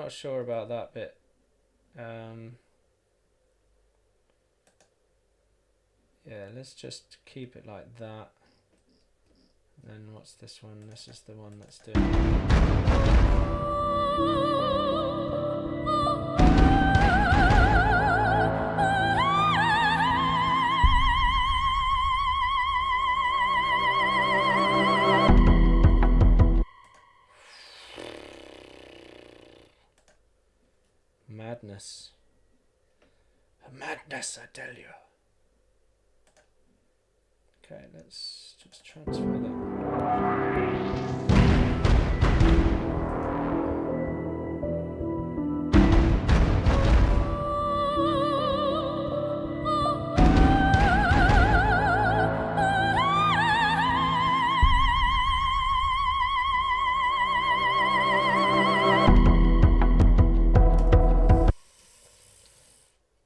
not sure about that bit. Yeah, let's just keep it like that. And then what's this one? This is the one that's doing. Madness. Madness, I tell you. Okay, let's just transfer that.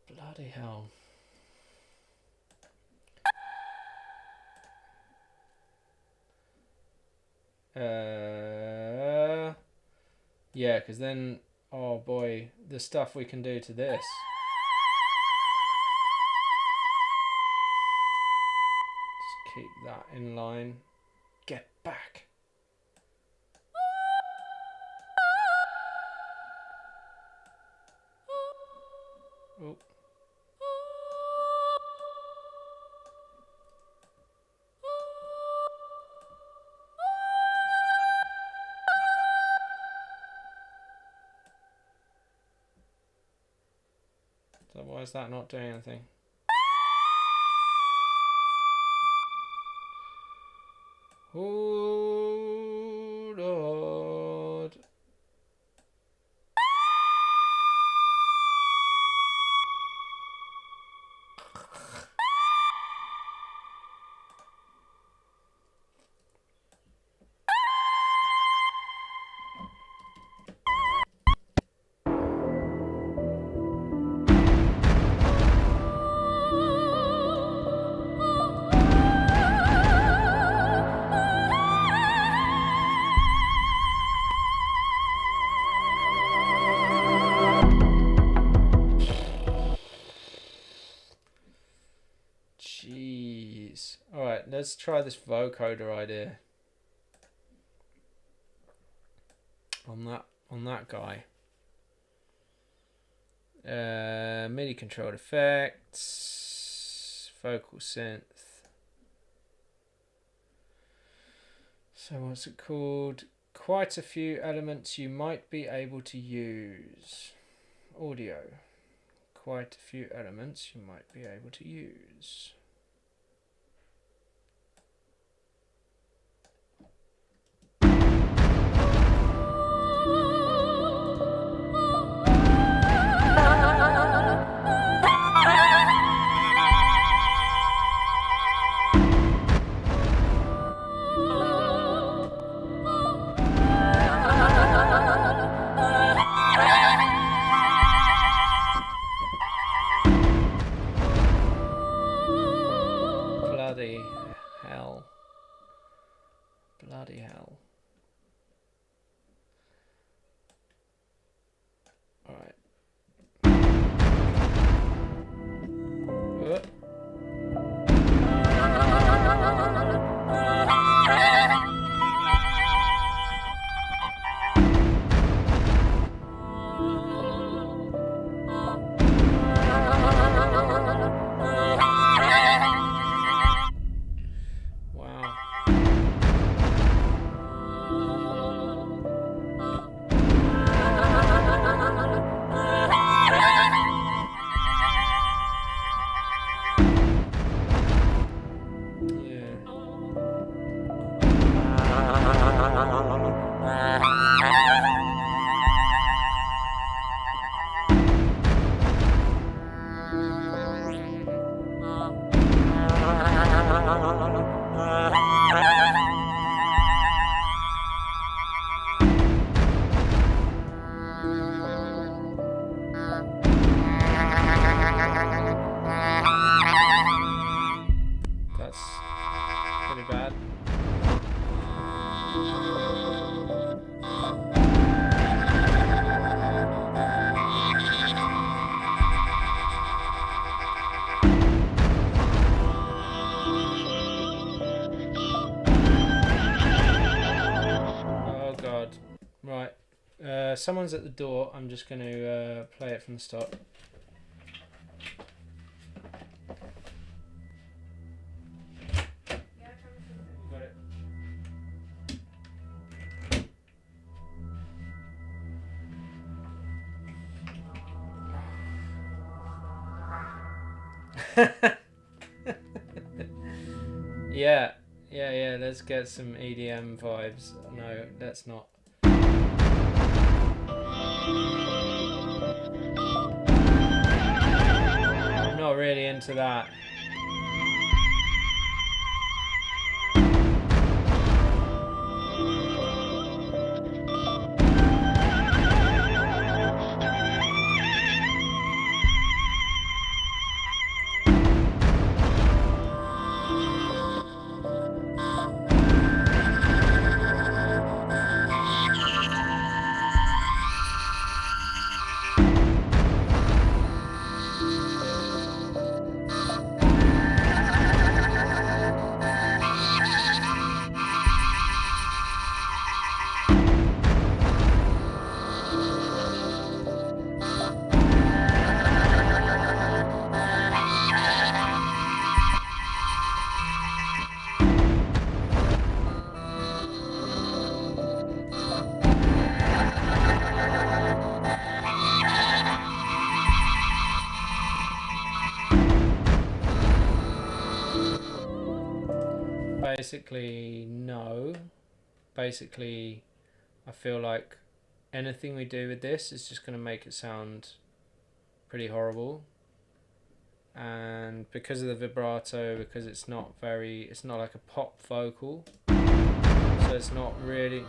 Bloody hell. Yeah, because then, oh boy, the stuff we can do to this. Just keep that in line. Get back. Oh. So why is that not doing anything? Oh Lord. Jeez. Alright, let's try this vocoder idea. On that guy. MIDI controlled effects, vocal synth. So what's it called? Quite a few elements you might be able to use. Audio. Quite a few elements you might be able to use. Someone's at the door. I'm just going to play it from the start. Got it. Yeah, let's get some EDM vibes. No, let's not. I'm not really into that. Basically, no. Basically, I feel like anything we do with this is just going to make it sound pretty horrible. And because of the vibrato, because it's not like a pop vocal, so it's not really.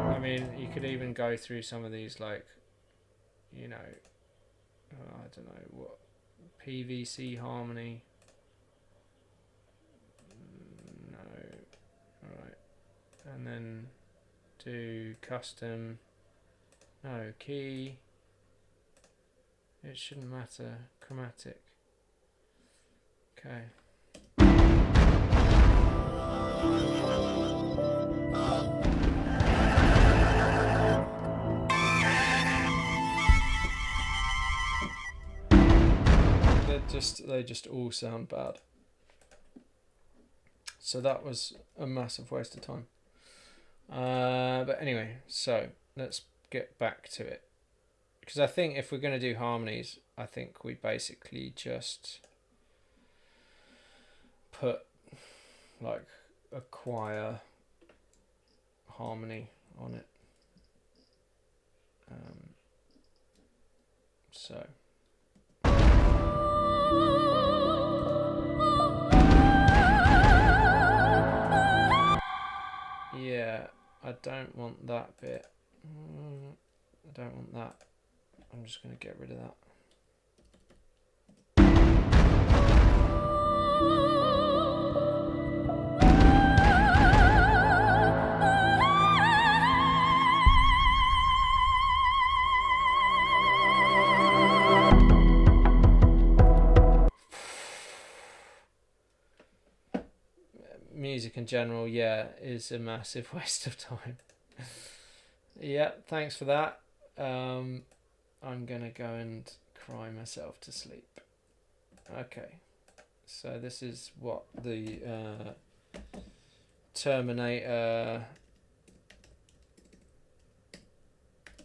I mean, you could even go through some of these, like, you know, I don't know what. PVC harmony. No. Alright. And then do custom. No, key. It shouldn't matter. Chromatic. Okay. They just all sound bad. So that was a massive waste of time. But anyway, so let's get back to it. Because I think if we're going to do harmonies, I think we basically just put like a choir harmony on it. So. Yeah, I don't want that bit. I don't want that. I'm just going to get rid of that. Music in general, yeah, is a massive waste of time. Yeah, thanks for that. I'm gonna go and cry myself to sleep. Okay, so this is what the Terminator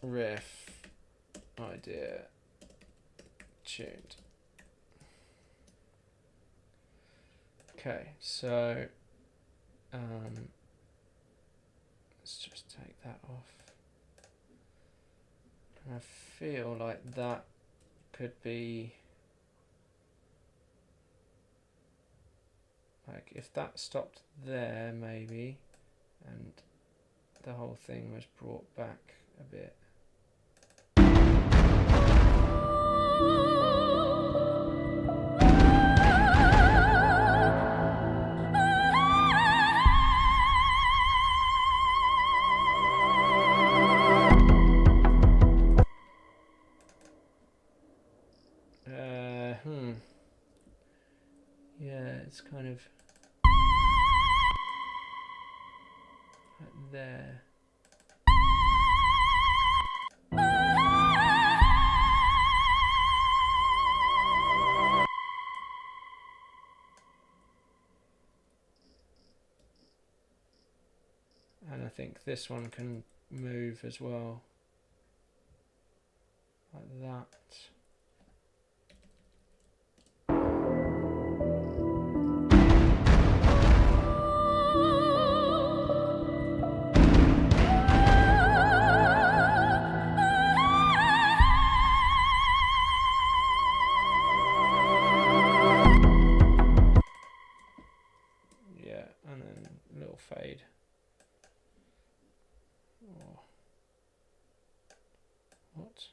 riff idea tuned. Okay, so let's just take that off. I feel like that could be like if that stopped there maybe and the whole thing was brought back a bit. Yeah, it's kind of. there. And I think this one can move as well, like that. Yeah, and then a little fade. Oh. What?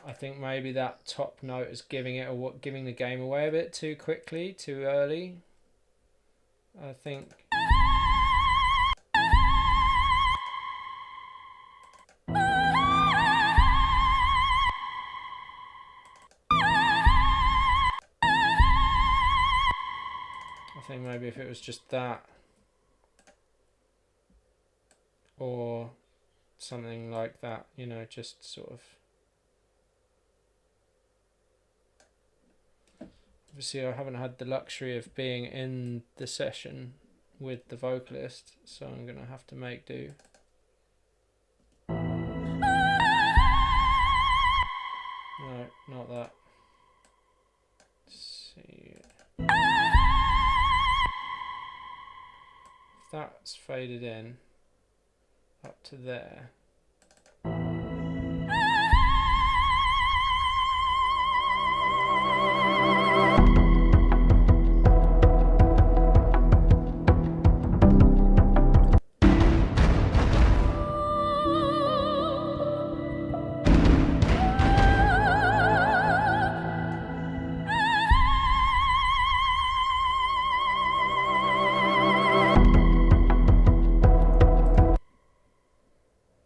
I think maybe that top note is giving the game away a bit too quickly, too early. I think. I think maybe if it was just that, or something like that, you know, just sort of. Obviously, I haven't had the luxury of being in the session with the vocalist, so I'm going to have to make do. No, not that. Let's see. If that's faded in up to there.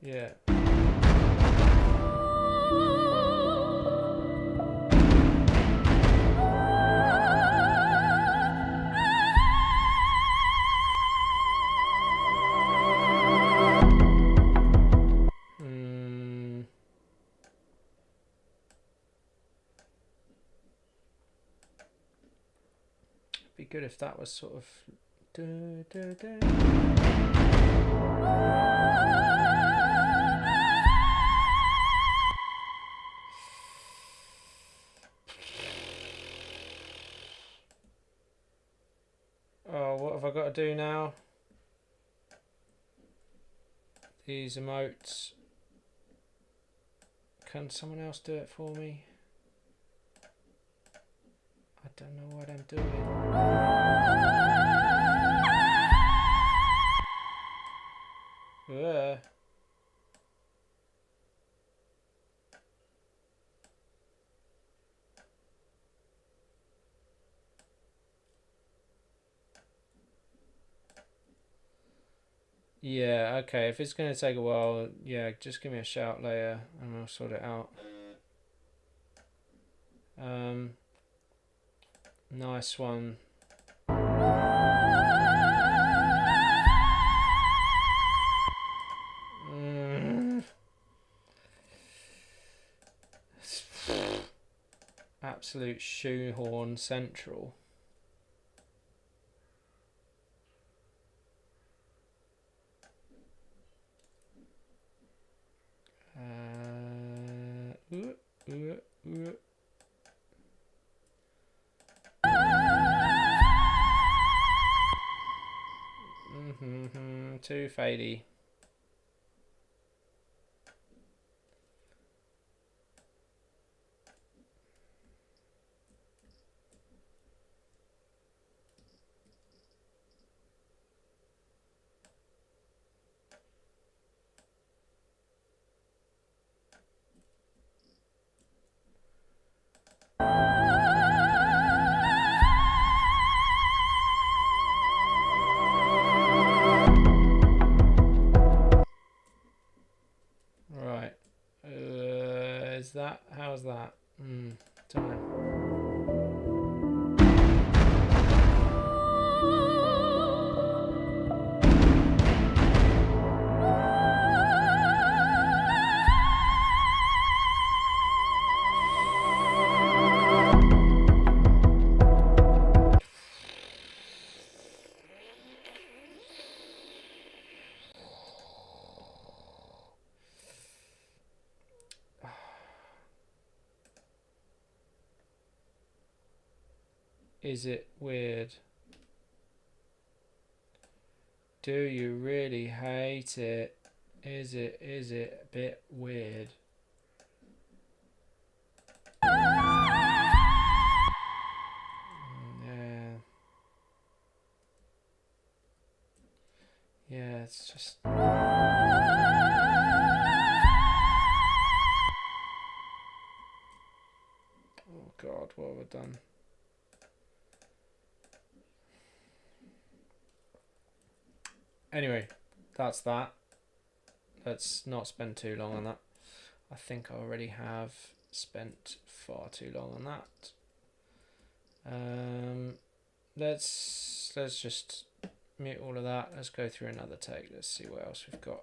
Yeah. Be good if that was sort of. Oh, what have I got to do now? These emotes. Can someone else do it for me? I don't know what I'm doing. Yeah, okay, if it's going to take a while, yeah, just give me a shout later and I'll sort it out. Nice one. Absolute shoehorn central. Too fadey. How's that? Don't know. Is it weird? Do you really hate it? Is it a bit weird? Yeah. Yeah, it's just... Oh God, what have I done? Anyway, that's that. Let's not spend too long on that. I think I already have spent far too long on that. Let's just mute all of that. Let's go through another take. Let's see what else we've got.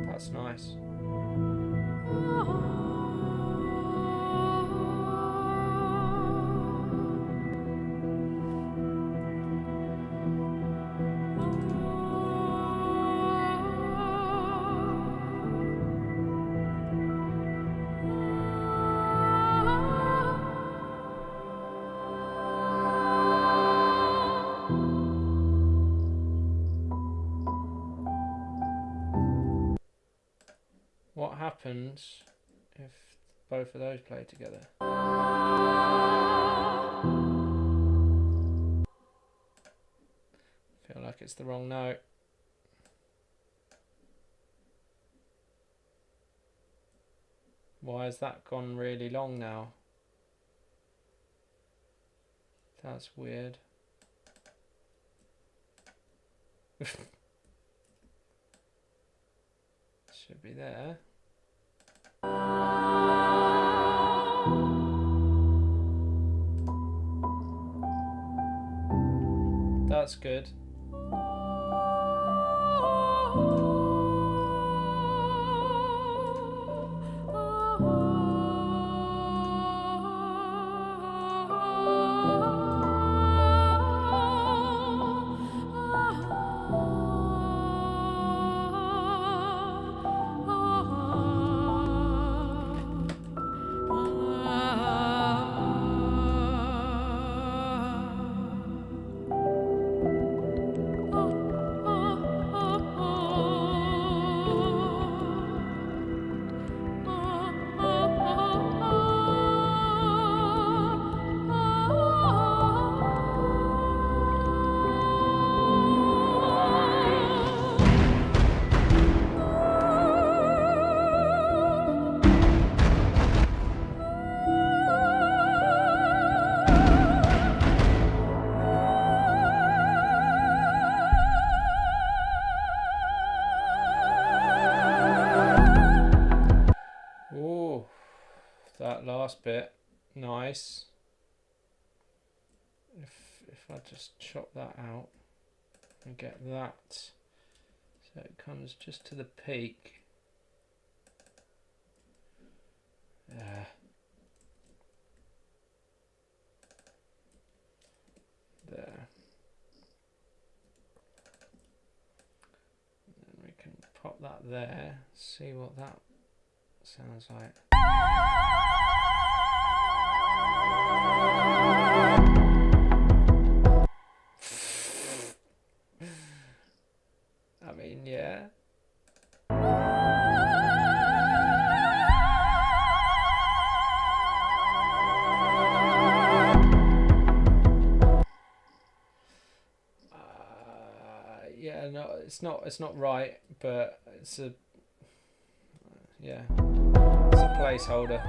That's nice. What happens if both of those play together? Feel like it's the wrong note. Why has that gone really long now? That's weird. Should be there. That's good. That last bit, nice. If I just chop that out and get that so it comes just to the peak. There. And then we can pop that there, see what that sounds like. I mean, yeah. it's not right, but it's a it's a placeholder.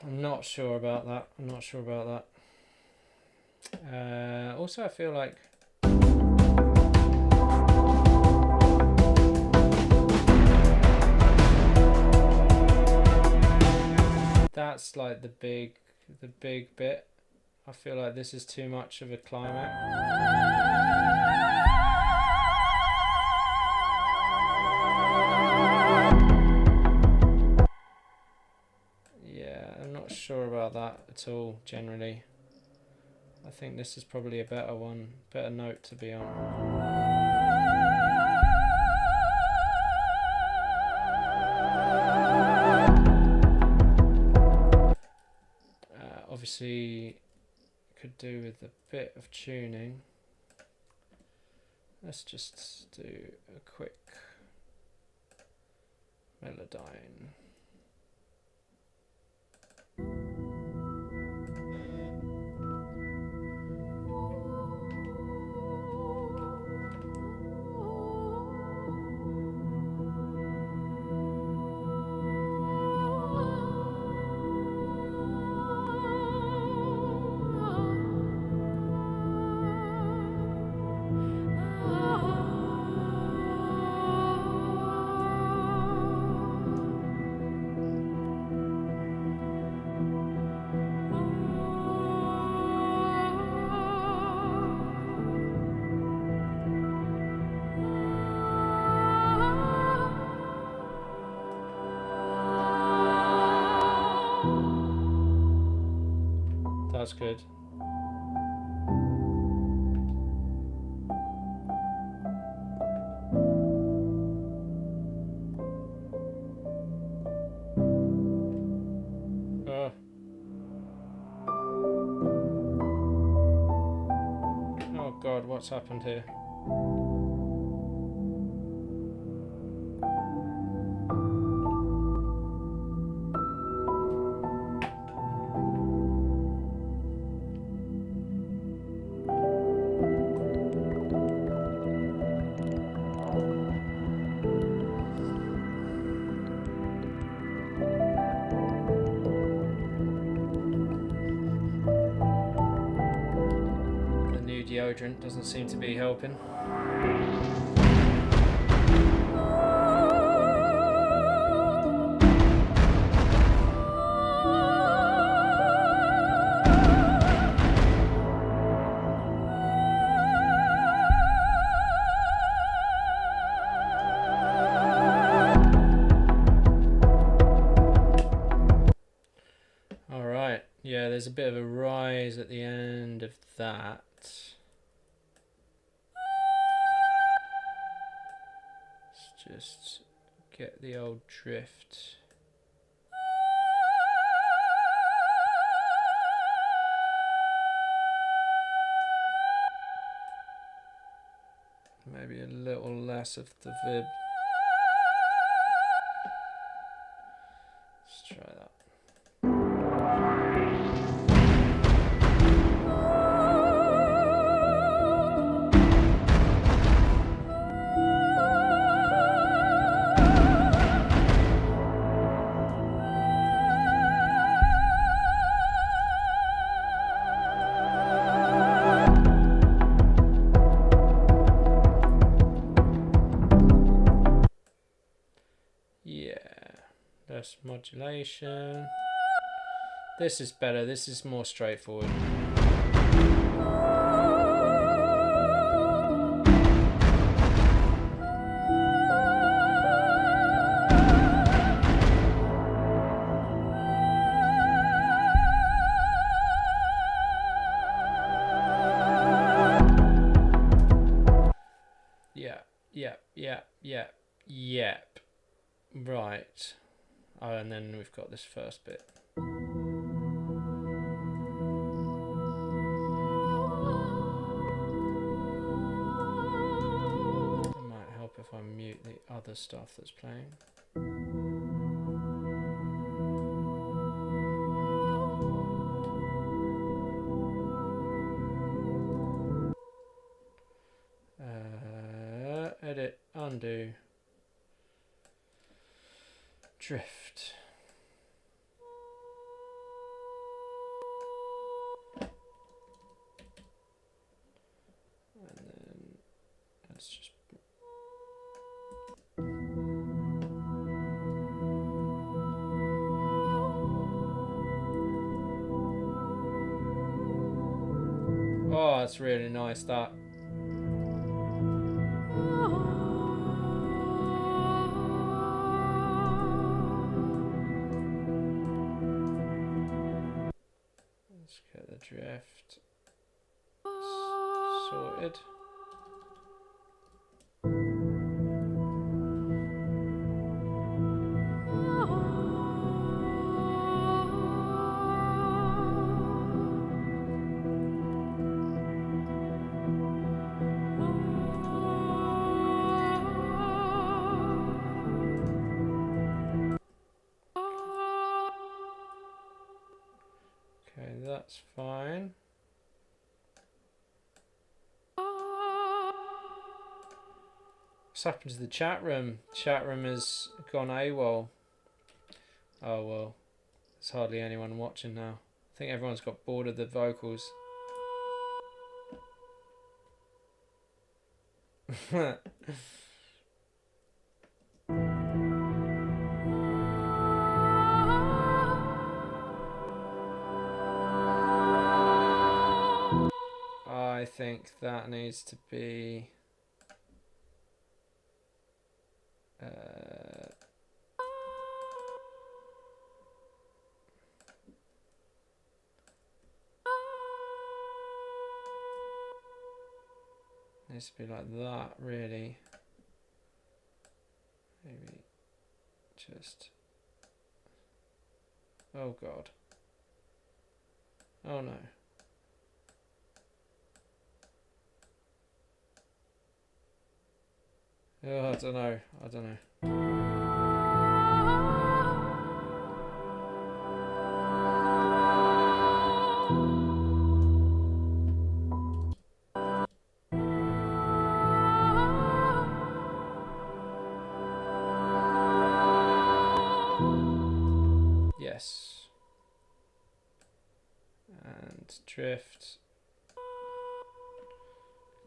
I'm not sure about that. Also, I feel like that's like the big bit. I feel like this is too much of a climax. Sure about that at all. Generally, I think this is probably a better note to be on. Obviously, could do with a bit of tuning. Let's just do a quick melodyne. That's good. Oh God, what's happened here? Deodorant doesn't seem to be helping. All right, yeah, there's a bit of a rise at the end of that. Just get the old drift. Maybe a little less of the vib. Let's try that. Reverse modulation. This is better. This is more straightforward. Yep. Right. Oh, and then we've got this first bit. It might help if I mute the other stuff that's playing. Edit, undo, drift. And then let's just oh, that's really nice, that. Let's get the drift sorted. Okay, that's fine. What's happened to the chat room? Chat room has gone AWOL. Oh well, there's hardly anyone watching now. I think everyone's got bored of the vocals. I think that needs to be needs to be like that, really. Maybe just, oh god, oh no. Oh, I don't know. Yes. And drift.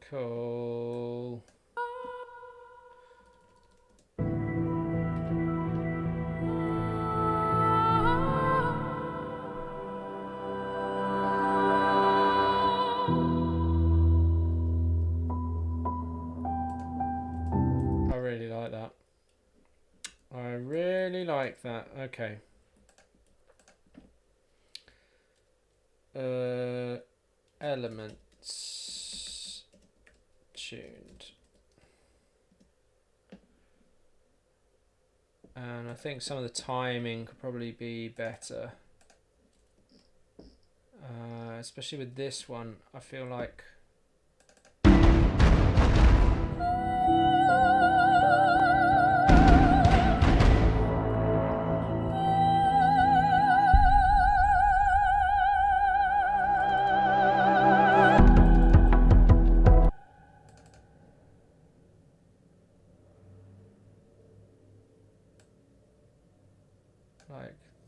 Cool. I really like that. I really like that. Okay. Elements tuned. And I think some of the timing could probably be better. Especially with this one, I feel like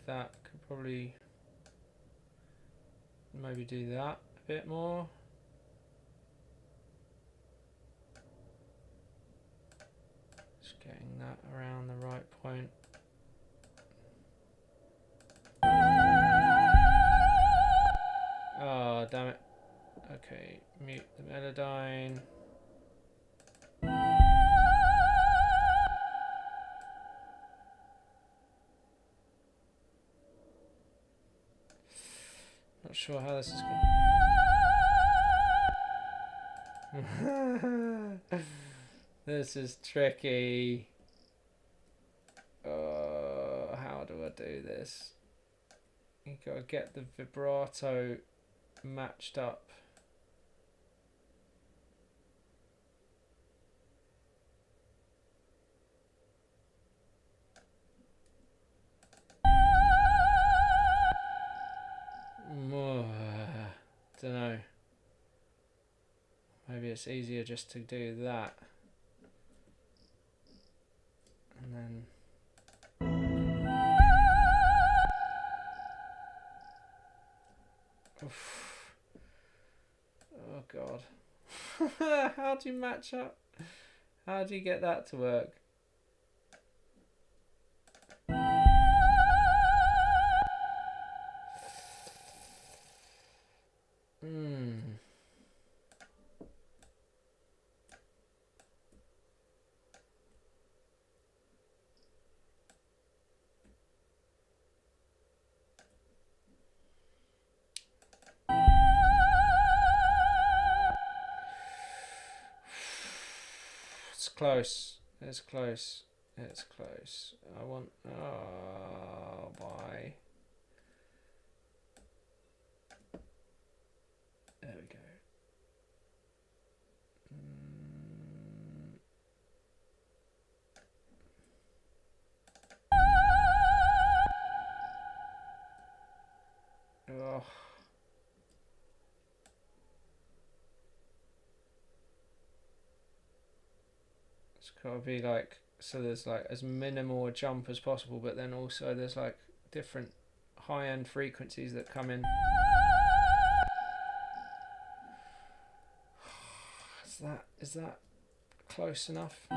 that could probably maybe do that a bit more. Just getting that around the right point. not sure how this is going. This is tricky. How do I do this? You gotta get the vibrato matched up. Don't know. Maybe it's easier just to do that. And then oof. Oh god. How do you match up? How do you get that to work? It's close. It's close. It's close. I want. Oh, bye. There we go. Oh. It's gotta be like, so there's like as minimal a jump as possible, but then also there's like different high-end frequencies that come in. Is that close enough?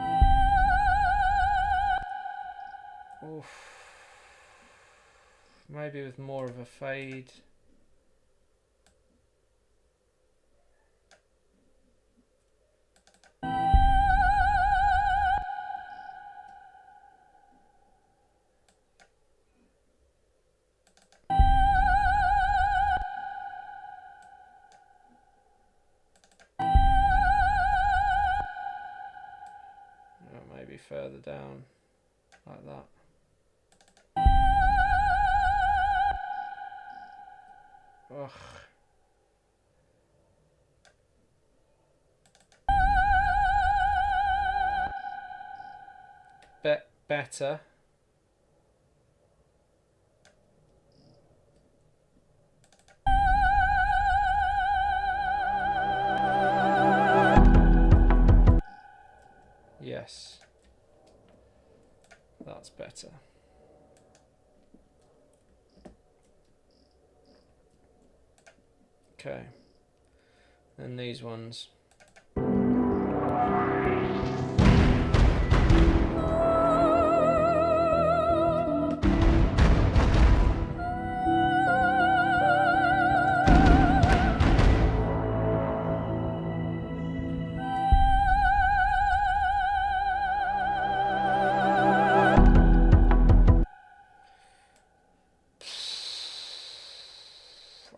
Oof. Maybe with more of a fade. Maybe further down, like that. Ugh. Better. Yes. That's better. Okay. And these ones.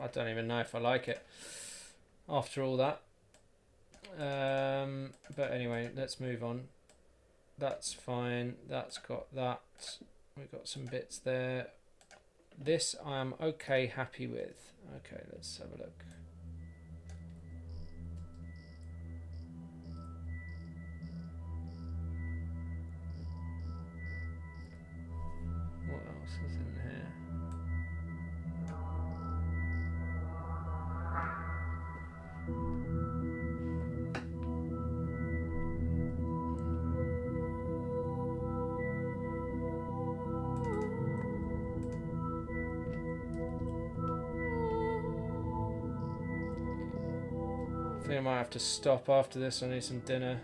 I don't even know if I like it after all that. But anyway, let's move on. That's fine. That's got that. We've got some bits there. This I am okay, happy with. Okay, let's have a look. What else is in here? I think I might have to stop after this. I need some dinner.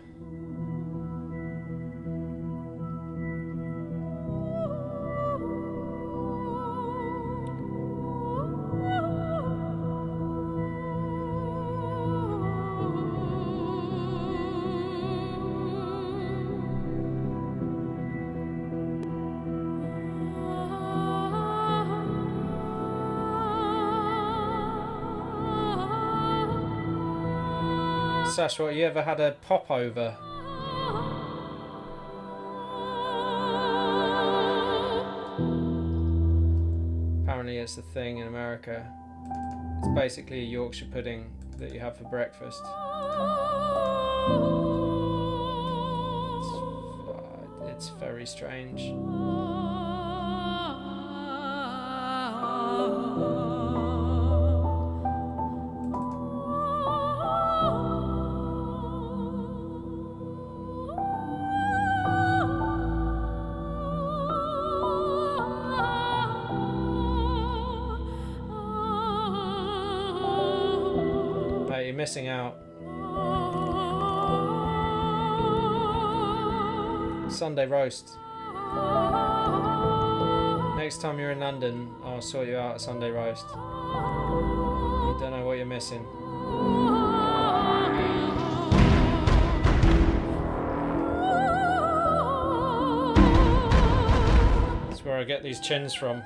Sashwa, you ever had a popover? Apparently it's a thing in America. It's basically a Yorkshire pudding that you have for breakfast. It's very strange. Mate, you're missing out. Sunday roast. Next time you're in London, I'll sort you out a Sunday roast. You don't know what you're missing. That's where I get these chins from.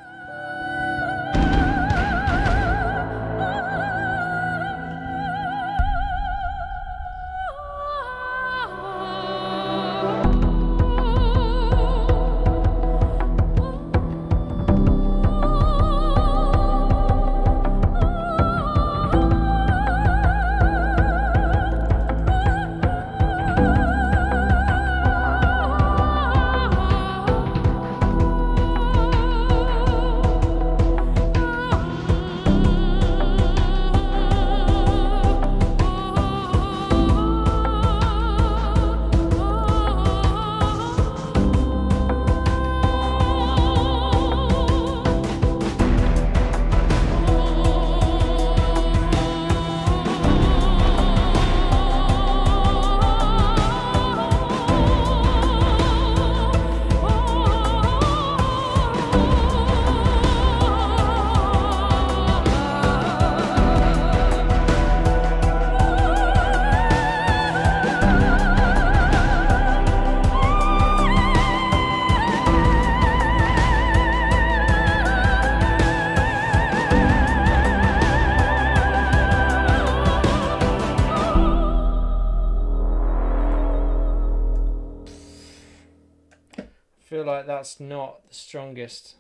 Feel like that's not the strongest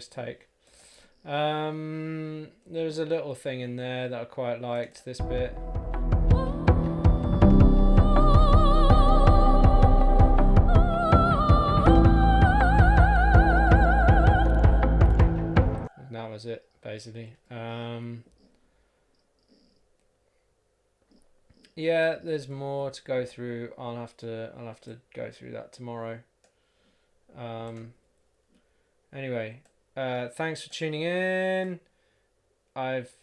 take. There was a little thing in there that I quite liked, this bit. And that was it, basically. Yeah, there's more to go through. I'll have to go through that tomorrow. Anyway, thanks for tuning in. I've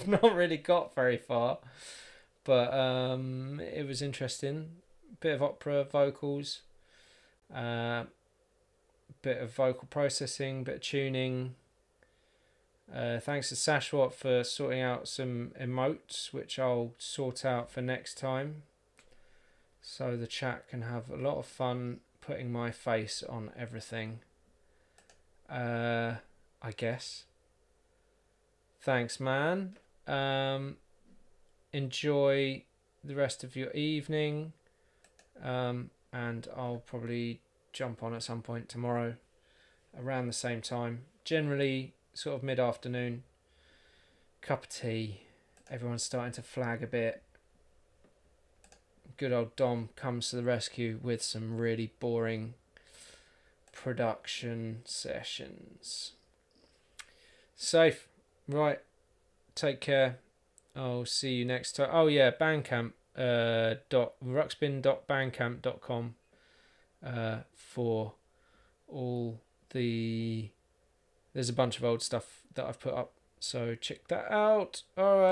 not really got very far, but it was interesting. Bit of opera, vocals, bit of vocal processing, bit of tuning. Thanks to Sashwat for sorting out some emotes, which I'll sort out for next time, so the chat can have a lot of fun putting my face on everything. I guess. Thanks, man. Enjoy the rest of your evening. And I'll probably jump on at some point tomorrow around the same time. Generally sort of mid-afternoon. Cup of tea. Everyone's starting to flag a bit. Good old Dom comes to the rescue with some really boring production sessions. Safe. Right. Take care. I'll see you next time. Oh yeah, Bandcamp. Ruxpin.bandcamp.com for all the... There's a bunch of old stuff that I've put up, so check that out. Alright.